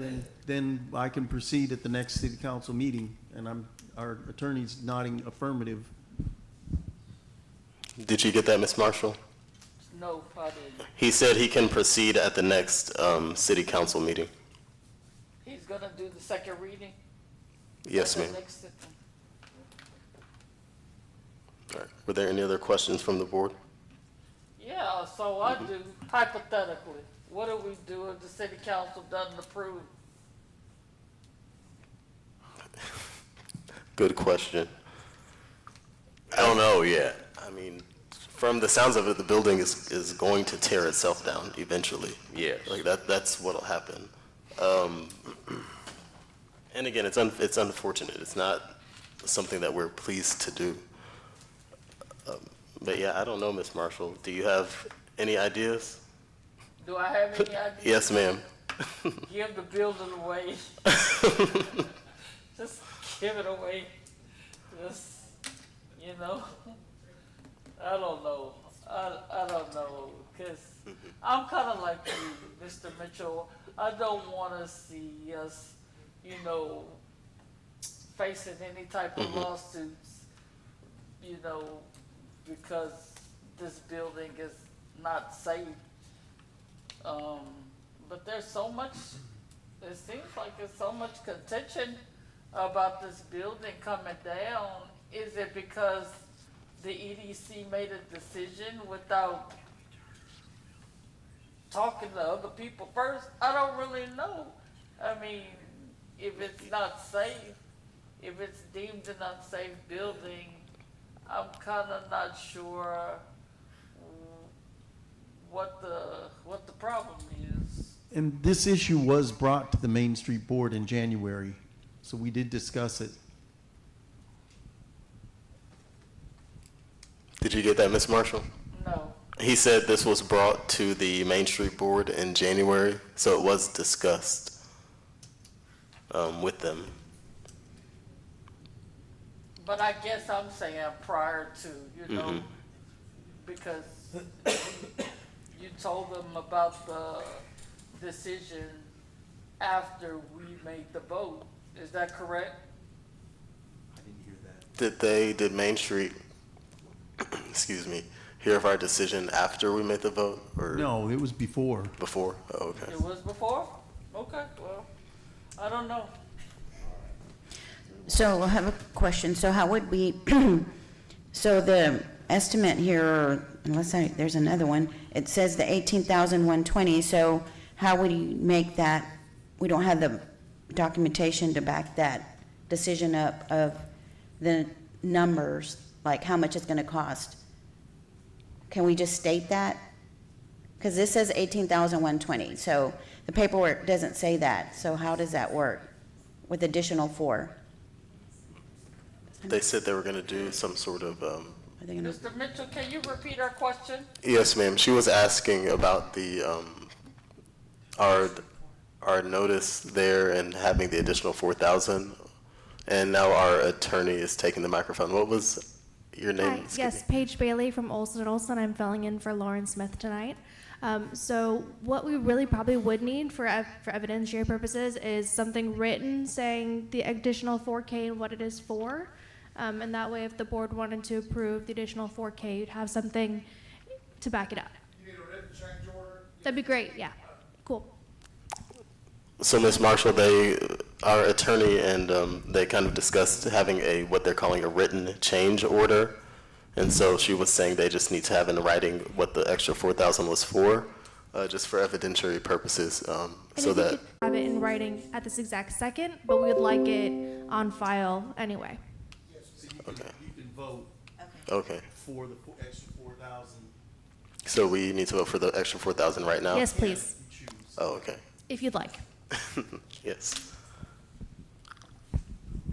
then I can proceed at the next city council meeting, and our attorney's nodding affirmative. Did you get that, Ms. Marshall? No, I didn't. He said he can proceed at the next city council meeting. He's gonna do the second reading? Yes, at the ma'am. next sit- All right. Were there any other questions from the board? Yeah, so I do, hypothetically, what do we do if the city council doesn't approve? Good question. I don't know yet. I mean, from the sounds of it, the building is going to tear itself down eventually. Yes. Like that's what'll happen. And again, it's unfortunate. It's not something that we're pleased to do. But yeah, I don't know, Ms. Marshall. Do you have any ideas? Do I have any idea? Yes, ma'am. Give the building away. Just give it away. Just, you know, I don't know. I don't know, because I'm kind of like you, Mr. Mitchell. I don't want to see us, you know, facing any type of lawsuits, you know, because this building is not safe. But there's so much, it seems like there's so much contention about this building coming down. Is it because the EDC made a decision without talking to other people first? I don't really know. I mean, if it's not safe, if it's deemed an unsafe building, I'm kind of not sure what the problem is. And this issue was brought to the Main Street Board in January, so we did discuss it. Did you get that, Ms. Marshall? No. He said this was brought to the Main Street Board in January, so it was discussed with them. But I guess I'm saying prior to, you know, because you told them about the decision after we made the vote. Is that correct? Did Main Street, excuse me, hear of our decision after we made the vote, or No, it was before. before? Oh, okay. It was before? Okay, well, I don't know. So I have a question. So how would we, so the estimate here, there's another one, it says the 18,120, so how would you make that, we don't have the documentation to back that decision up of the numbers, like how much it's gonna cost? Can we just state that? Because this says 18,120, so the paperwork doesn't say that, so how does that work with additional 4? They said they were going to do some sort of, Are they gonna? Mr. Mitchell, can you repeat our question? yes, ma'am. She was asking about the, our notice there and having the additional 4,000. And now our attorney is taking the microphone. What was your name? Hi, Excuse yes, me. Paige Bailey from Olson & Olson. I'm filling in for Lauren Smith tonight. So what we really probably would need for evidentiary purposes is something written saying the additional 4K and what it is for. And that way, if the board wanted to approve the additional 4K, you'd have something to back it up. You need a written change order? That'd be great, yeah. Cool. So, Ms. Marshall, our attorney and they kind of discussed having what they're calling a written change order. And so she was saying they just need to have in writing what the extra 4,000 was for, just for evidentiary purposes, And so if you that, could have it in writing at this exact second, but we would like it on file anyway. okay, You can vote okay. for the extra 4,000. So we need to vote for the extra 4,000 right now? Yes, please, You choose. Oh, okay. if you'd like. Yes.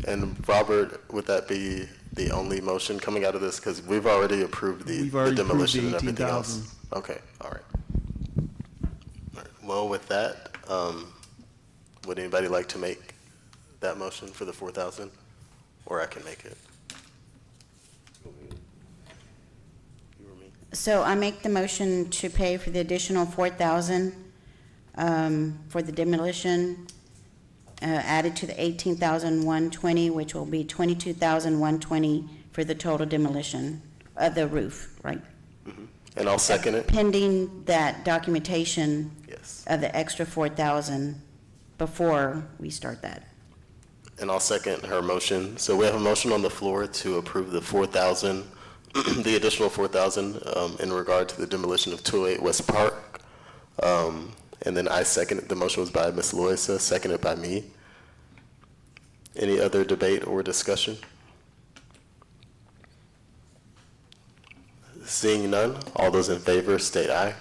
And Robert, would that be the only motion coming out of this? Because we've already approved the We've already approved demolition the and everything 18,000. else. Okay, all right. All right. Well, with that, would anybody like to make that motion for the 4,000? Or I can make it. You or me? So I make the motion to pay for the additional 4,000 for the demolition, added to the 18,120, which will be 22,120 for the total demolition of the roof, right? And I'll second it? Pending that documentation Yes. of the extra 4,000 before we start that. And I'll second her motion. So we have a motion on the floor to approve the 4,000, the additional 4,000 in regard to the demolition of 208 West Park. And then I second it. The motion was by Ms. Loisa, seconded by me. Any other debate or discussion? Seeing none, all those in favor state aye.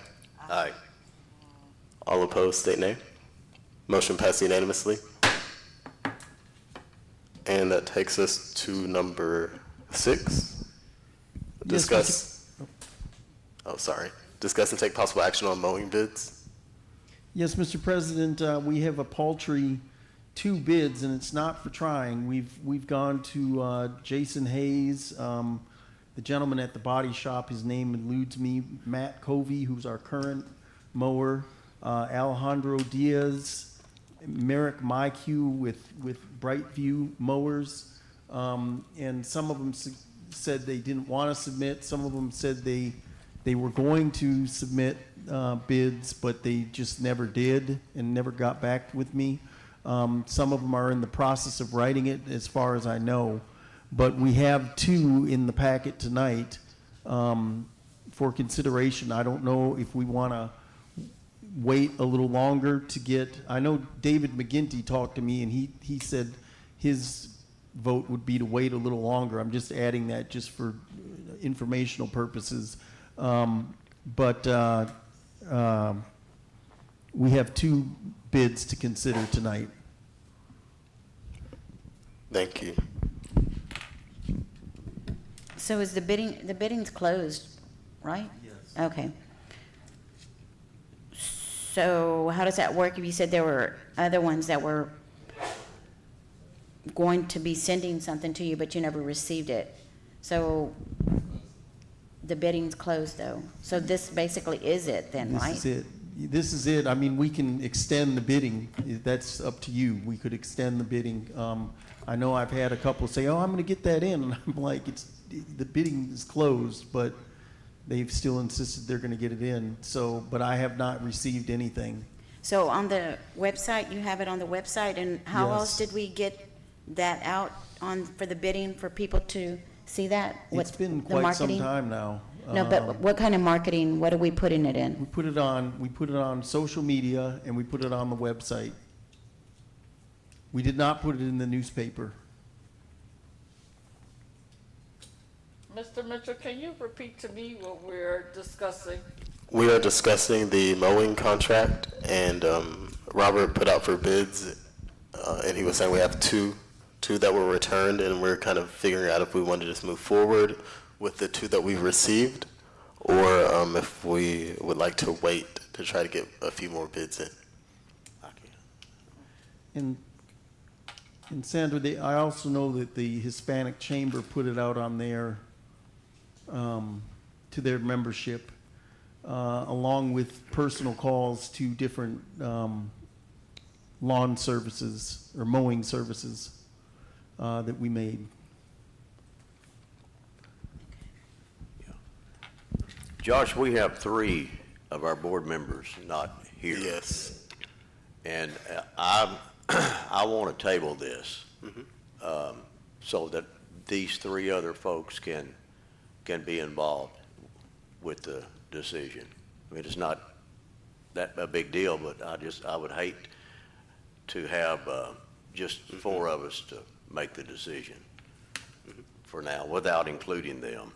Aye. All opposed state nay. Motion passed unanimously. And that takes us to number 6. Discuss. Oh, sorry. Discuss and take possible action on mowing bids. Yes, Mr. President, we have a paltry 2 bids, and it's not for trying. We've gone to Jason Hayes, the gentleman at the body shop, his name eludes me, Matt Covey, who's our current mower, Alejandro Diaz, Merrick MyQ with Brightview mowers, and some of them said they didn't want to submit. Some of them said they were going to submit bids, but they just never did and never got back with me. Some of them are in the process of writing it, as far as I know. But we have 2 in the packet tonight for consideration. I don't know if we want to wait a little longer to get, I know David McGinty talked to me, and he said his vote would be to wait a little longer. I'm just adding that just for informational purposes. But we have 2 bids to consider tonight. Thank you. So is the bidding's closed, right? Yes. Okay. So how does that work? If you said there were other ones that were going to be sending something to you, but you never received it. So the bidding's closed though. So this basically is it then, right? This is it. This is it. I mean, we can extend the bidding. That's up to you. We could extend the bidding. I know I've had a couple say, "Oh, I'm going to get that in," and I'm like, the bidding is closed, but they've still insisted they're going to get it in. So, but I have not received anything. So on the website, you have it on the website, and how Yes. else did we get that out for the bidding for people to see that? It's been quite some time now. No, but what kind of marketing? What are we putting it in? We put it on social media, and we put it on the website. We did not put it in the newspaper. Mr. Mitchell, can you repeat to me what we're discussing? We are discussing the mowing contract, and Robert put out for bids, and he was saying we have two that were returned, and we're kind of figuring out if we want to just move forward with the 2 that we've received, or if we would like to wait to try to get a few more bids in. And Sandra, I also know that the Hispanic Chamber put it out on their to their membership, along with personal calls to different lawn services or mowing services that we made. Josh, we have 3 of our board members not here. Yes. And I want to table this so that these 3 other folks can be involved with the decision. I mean, it's not that a big deal, but I would hate to have just 4 of us to make the decision for now without including them.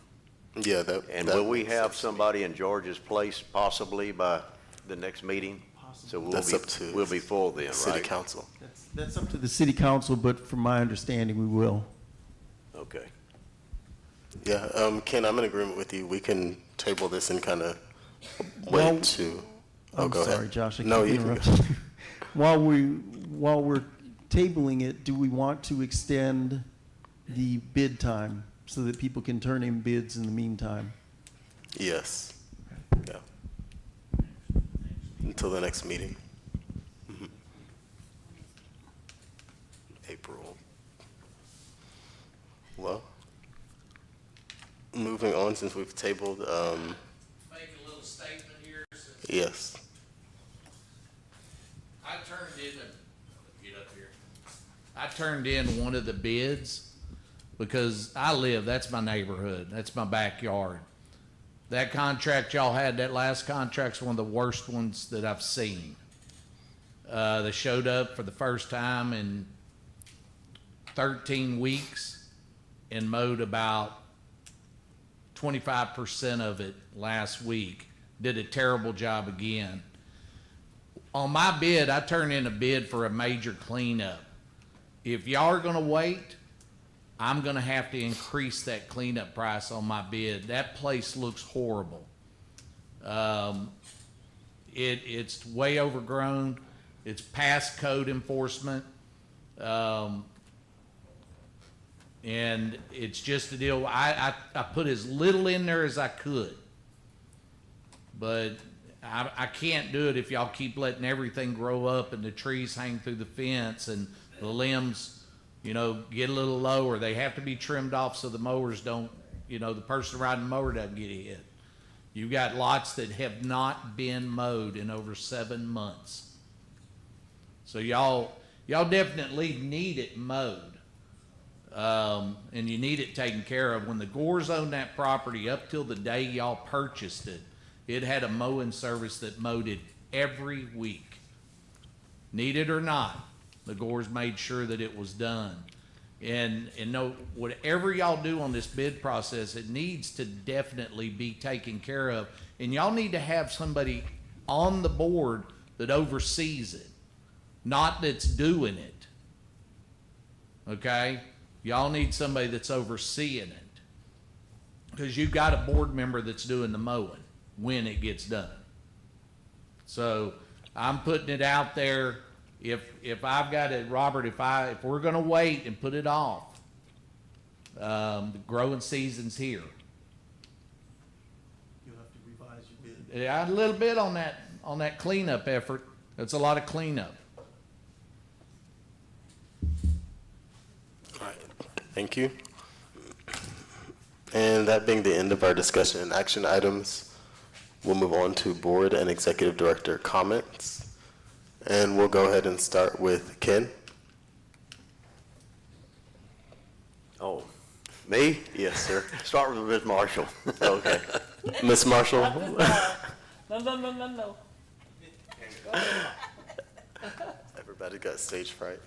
Yeah, And will we have somebody in George's place possibly by the next meeting? So we'll be full then, right? City Council. That's up to the city council, but from my understanding, we will. Okay. Yeah, Ken, I'm in agreement with you. We can table this and kind of Well, wait to. Oh, I'm go sorry, ahead. Josh. I No, keep you can interrupting go. you. While we're tabling it, do we want to extend the bid time so that people can turn in bids in the meantime? Yes. Yeah. Until the next meeting. Mhm. April. Well, moving on, since we've tabled, Make a little statement here. yes. I turned in one of the bids because that's my neighborhood. That's my backyard. That contract y'all had, that last contract's one of the worst ones that I've seen. They showed up for the first time in 13 weeks and mowed about 25% of it last week. Did a terrible job again. On my bid, I turned in a bid for a major cleanup. If y'all are gonna wait, I'm gonna have to increase that cleanup price on my bid. That place looks horrible. It's way overgrown. It's past code enforcement. And it's just a deal. I put as little in there as I could. But I can't do it if y'all keep letting everything grow up and the trees hang through the fence and the limbs, you know, get a little lower. They have to be trimmed off so the mowers don't, you know, the person riding the mower doesn't get hit. You've got lots that have not been mowed in over 7 months. So y'all definitely need it mowed. And you need it taken care of. When the Gores owned that property up till the day y'all purchased it, it had a mowing service that mowed it every week. Need it or not, the Gores made sure that it was done. And no, whatever y'all do on this bid process, it needs to definitely be taken care of. And y'all need to have somebody on the board that oversees it, not that's doing it. Okay? Y'all need somebody that's overseeing it. Because you've got a board member that's doing the mowing when it gets done. So I'm putting it out there. If I've got it, Robert, if we're gonna wait and put it off, the growing season's here. You'll have to revise your bid. Yeah, a little bit on that cleanup effort. That's a lot of cleanup. All right, thank you. And that being the end of our discussion and action items, we'll move on to board and executive director comments. And we'll go ahead and start with Ken. Oh, me? Yes, sir. Start with Ms. Marshall. Okay. Ms. Marshall? No. Everybody got stage fright.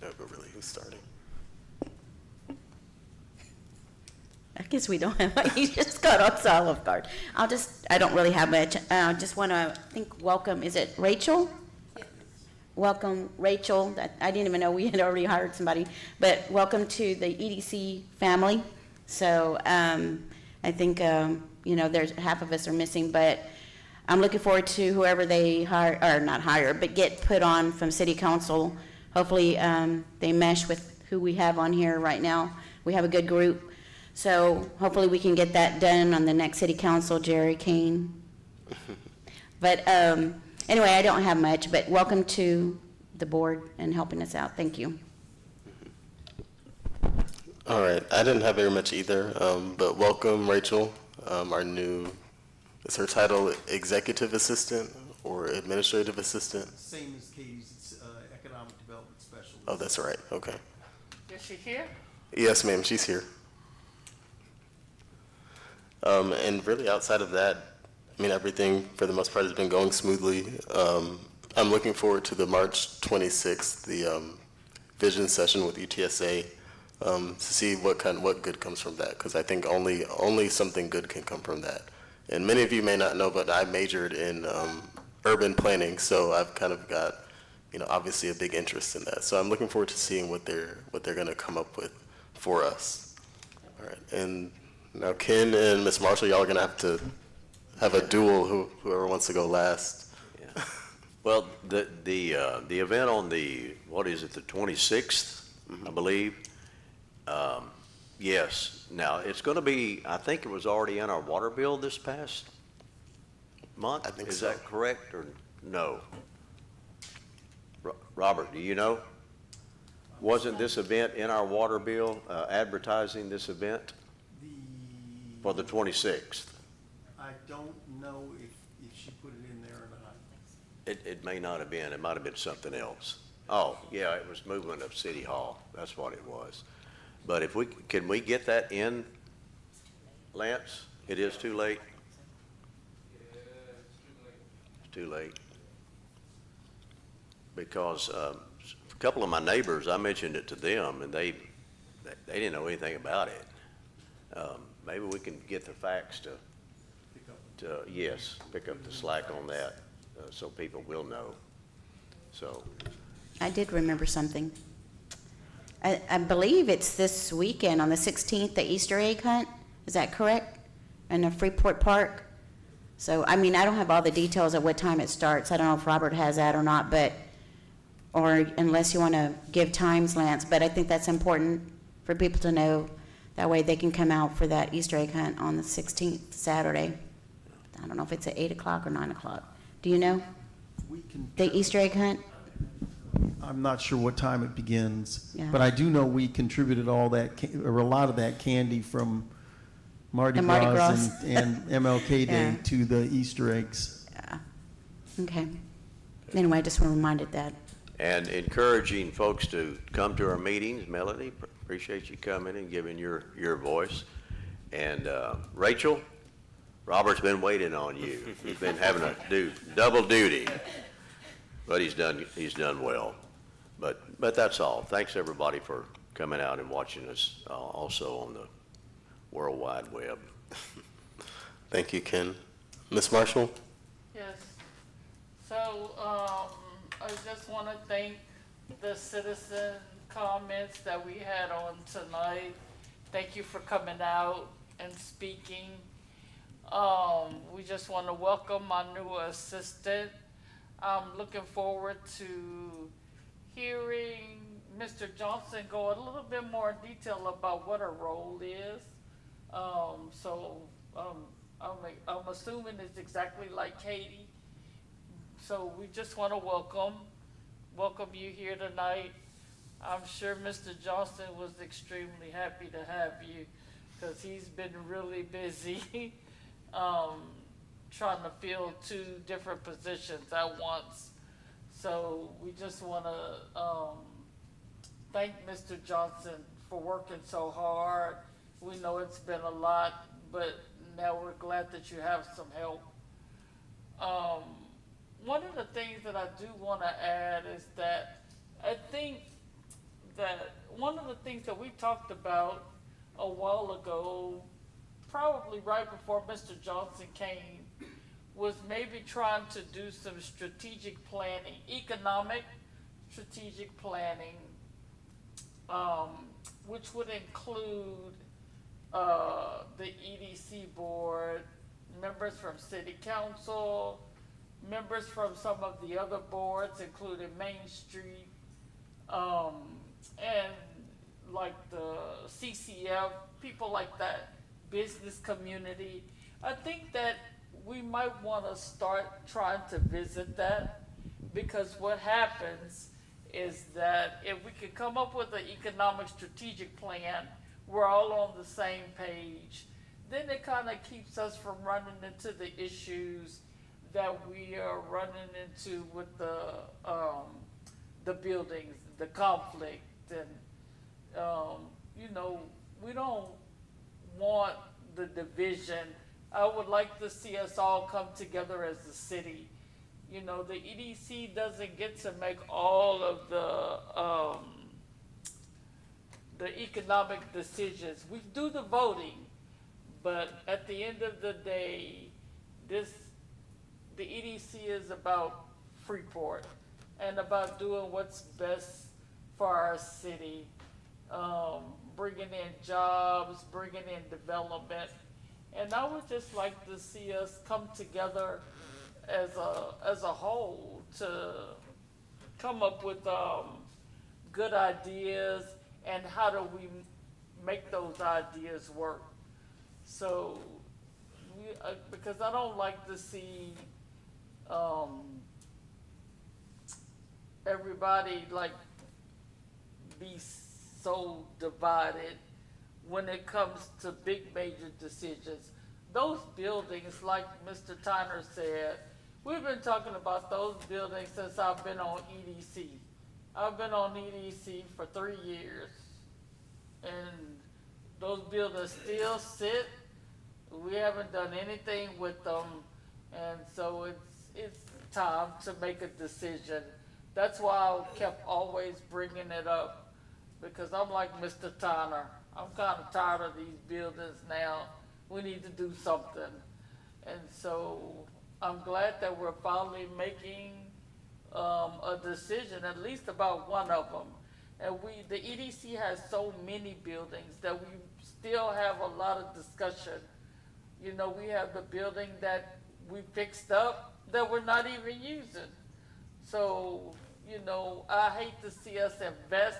No, but really, who's starting? I guess we don't have, you just got us all off guard. I don't really have much. I just want to welcome, is it Rachel? Welcome, Rachel. I didn't even know we had already hired somebody, but welcome to the EDC family. So I think, there's half of us are missing, but I'm looking forward to whoever they hire, or not hire, but get put on from city council. Hopefully they mesh with who we have on here right now. We have a good group. So hopefully we can get that done on the next city council, Jerry Kane. But anyway, I don't have much, but welcome to the board and helping us out. Thank you. All right, I didn't have very much either, but welcome, Rachel. Our new, is her title executive assistant or administrative assistant? Same as Katie's, it's economic development specialist. Oh, that's right, okay. Is she here? Yes, ma'am, she's here. And really outside of that, I mean, everything for the most part has been going smoothly. I'm looking forward to the March 26th, the vision session with UTSA, to see what good comes from that, because I think only something good can come from that. And many of you may not know, but I majored in urban planning, so I've kind of got, obviously a big interest in that. So I'm looking forward to seeing what they're going to come up with for us. All right, and now Ken and Ms. Marshall, y'all are going to have a duel, whoever wants to go last. Yeah. Well, the event on the 26th, I believe. Yes. Now, it's going to be, I think it was already in our water bill this past month. I think Is so. that correct or no? Robert, do you know? Wasn't this event in our water bill, advertising this event for the 26th? I don't know if she put it in there or not. It may not have been. It might have been something else. Oh, yeah, it was movement of City Hall. That's what it was. But can we get that in, Lance? It is too late? It's too late. Because a couple of my neighbors, I mentioned it to them, and they didn't know anything about it. Maybe we can get the facts to yes, pick up the slack on that, so people will know. So, I did remember something. I believe it's this weekend on the 16th, the Easter egg hunt. Is that correct? In the Freeport Park? So, I mean, I don't have all the details of what time it starts. I don't know if Robert has that or not, but, or unless you want to give times, Lance, but I think that's important for people to know. That way they can come out for that Easter egg hunt on the 16th, Saturday. I don't know if it's at 8 o'clock or 9 o'clock. Do you know? The Easter egg hunt? I'm not sure what time it begins, Yeah. but I do know we contributed all that, or a lot of that candy from Mardi The Mardi Gras Gras. and MLK Day Yeah. to the Easter eggs. Yeah. Okay. Anyway, I just want to remind it that. and encouraging folks to come to our meetings. Melody, appreciate you coming and giving your voice. And Rachel, Robert's been waiting on you. He's been having to do double duty, but he's done well. But that's all. Thanks everybody for coming out and watching us also on the World Wide Web. Thank you, Ken. Ms. Marshall? Yes. So, I just want to thank the citizen comments that we had on tonight. Thank you for coming out and speaking. We just want to welcome my new assistant. I'm looking forward to hearing Mr. Johnson go a little bit more in detail about what her role is. I'm assuming it's exactly like Katie. So we just want to welcome you here tonight. I'm sure Mr. Johnson was extremely happy to have you because he's been really busy trying to fill 2 different positions at once. So we just want to thank Mr. Johnson for working so hard. We know it's been a lot, but now we're glad that you have some help. One of the things that I do want to add is that I think that one of the things that we talked about a while ago, probably right before Mr. Johnson came, was maybe trying to do some strategic planning, economic strategic planning, which would include the EDC board, members from city council, members from some of the other boards, including Main Street, and like the CCF, people like that, business community. I think that we might want to start trying to visit that, because what happens is that if we could come up with an economic strategic plan, we're all on the same page, then it kind of keeps us from running into the issues that we are running into with the buildings, the conflict, and we don't want the division. I would like to see us all come together as a city. The EDC doesn't get to make all of the economic decisions. We do the voting, but at the end of the day, the EDC is about Freeport and about doing what's best for our city, bringing in jobs, bringing in development. And I would just like to see us come together as a whole to come up with good ideas and how do we make those ideas work. So, because I don't like to see everybody be so divided when it comes to big major decisions. Those buildings, like Mr. Tyner said, we've been talking about those buildings since I've been on EDC. I've been on EDC for 3 years, and those buildings still sit. We haven't done anything with them, and so it's time to make a decision. That's why I kept always bringing it up, because I'm like Mr. Tyner. I'm kind of tired of these buildings now. We need to do something. And so I'm glad that we're finally making a decision, at least about one of them. And the EDC has so many buildings that we still have a lot of discussion. You know, we have the building that we fixed up that we're not even using. So, you know, I hate to see us invest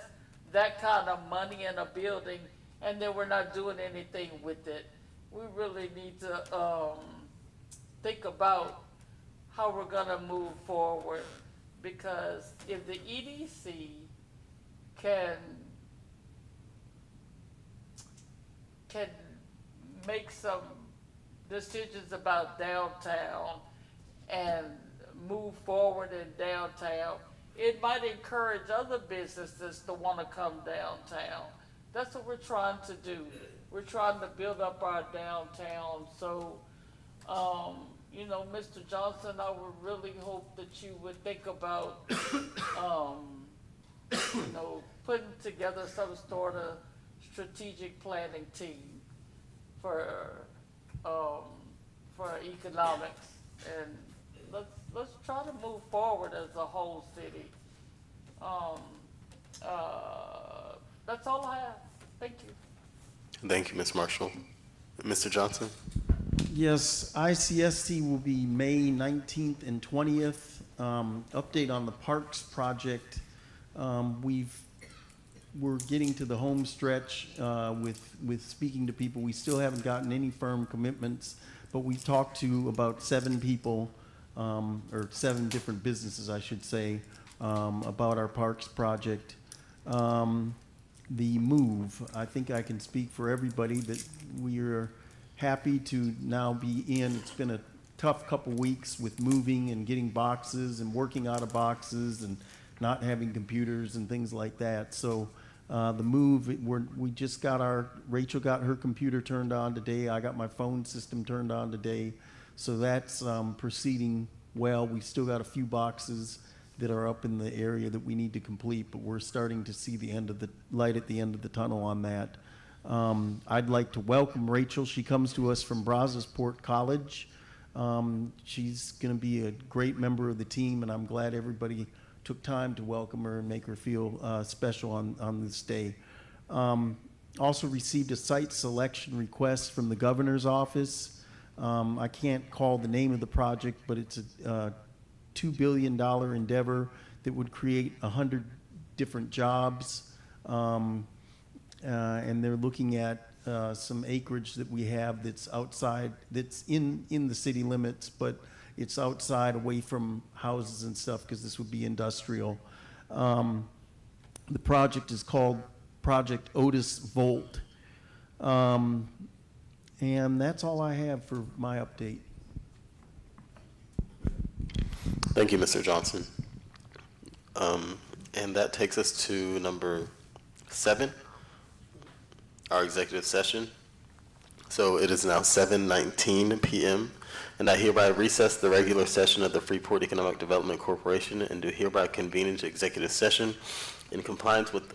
that kind of money in a building and then we're not doing anything with it. We really need to think about how we're gonna move forward, because if the EDC can make some decisions about downtown and move forward in downtown, it might encourage other businesses to want to come downtown. That's what we're trying to do. We're trying to build up our downtown. So, you know, Mr. Johnson, I would really hope that you would think about, you know, putting together some sort of strategic planning team for economics, and let's try to move forward as a whole city. That's all I have. Thank you. Thank you, Ms. Marshall. Mr. Johnson? Yes, ICSC will be May 19th and 20th. Update on the Parks project. We're getting to the home stretch with speaking to people. We still haven't gotten any firm commitments, but we've talked to about 7 people, or 7 different businesses, I should say, about our Parks project. The move, I think I can speak for everybody that we are happy to now be in. It's been a tough couple weeks with moving and getting boxes and working out of boxes and not having computers and things like that. So the move, we just got Rachel got her computer turned on today. I got my phone system turned on today. So that's proceeding well. We still got a few boxes that are up in the area that we need to complete, but we're starting to see the end of the light at the end of the tunnel on that. I'd like to welcome Rachel. She comes to us from Brazosport College. She's going to be a great member of the team, and I'm glad everybody took time to welcome her and make her feel special on this day. Also received a site selection request from the governor's office. I can't call the name of the project, but it's a $2 billion endeavor that would create 100 different jobs. And they're looking at some acreage that we have that's outside, that's in the city limits, but it's outside away from houses and stuff, because this would be industrial. The project is called Project Otis Volt. And that's all I have for my update. Thank you, Mr. Johnson. And that takes us to number 7, our executive session. So it is now 7:19 p.m., and I hereby recess the regular session of the Freeport Economic Development Corporation and do hereby convene into executive session in compliance with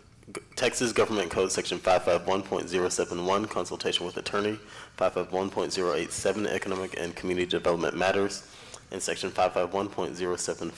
Texas Government Code Section 551.071, consultation with attorney, 551.087, economic and community development matters, and Section 551.074,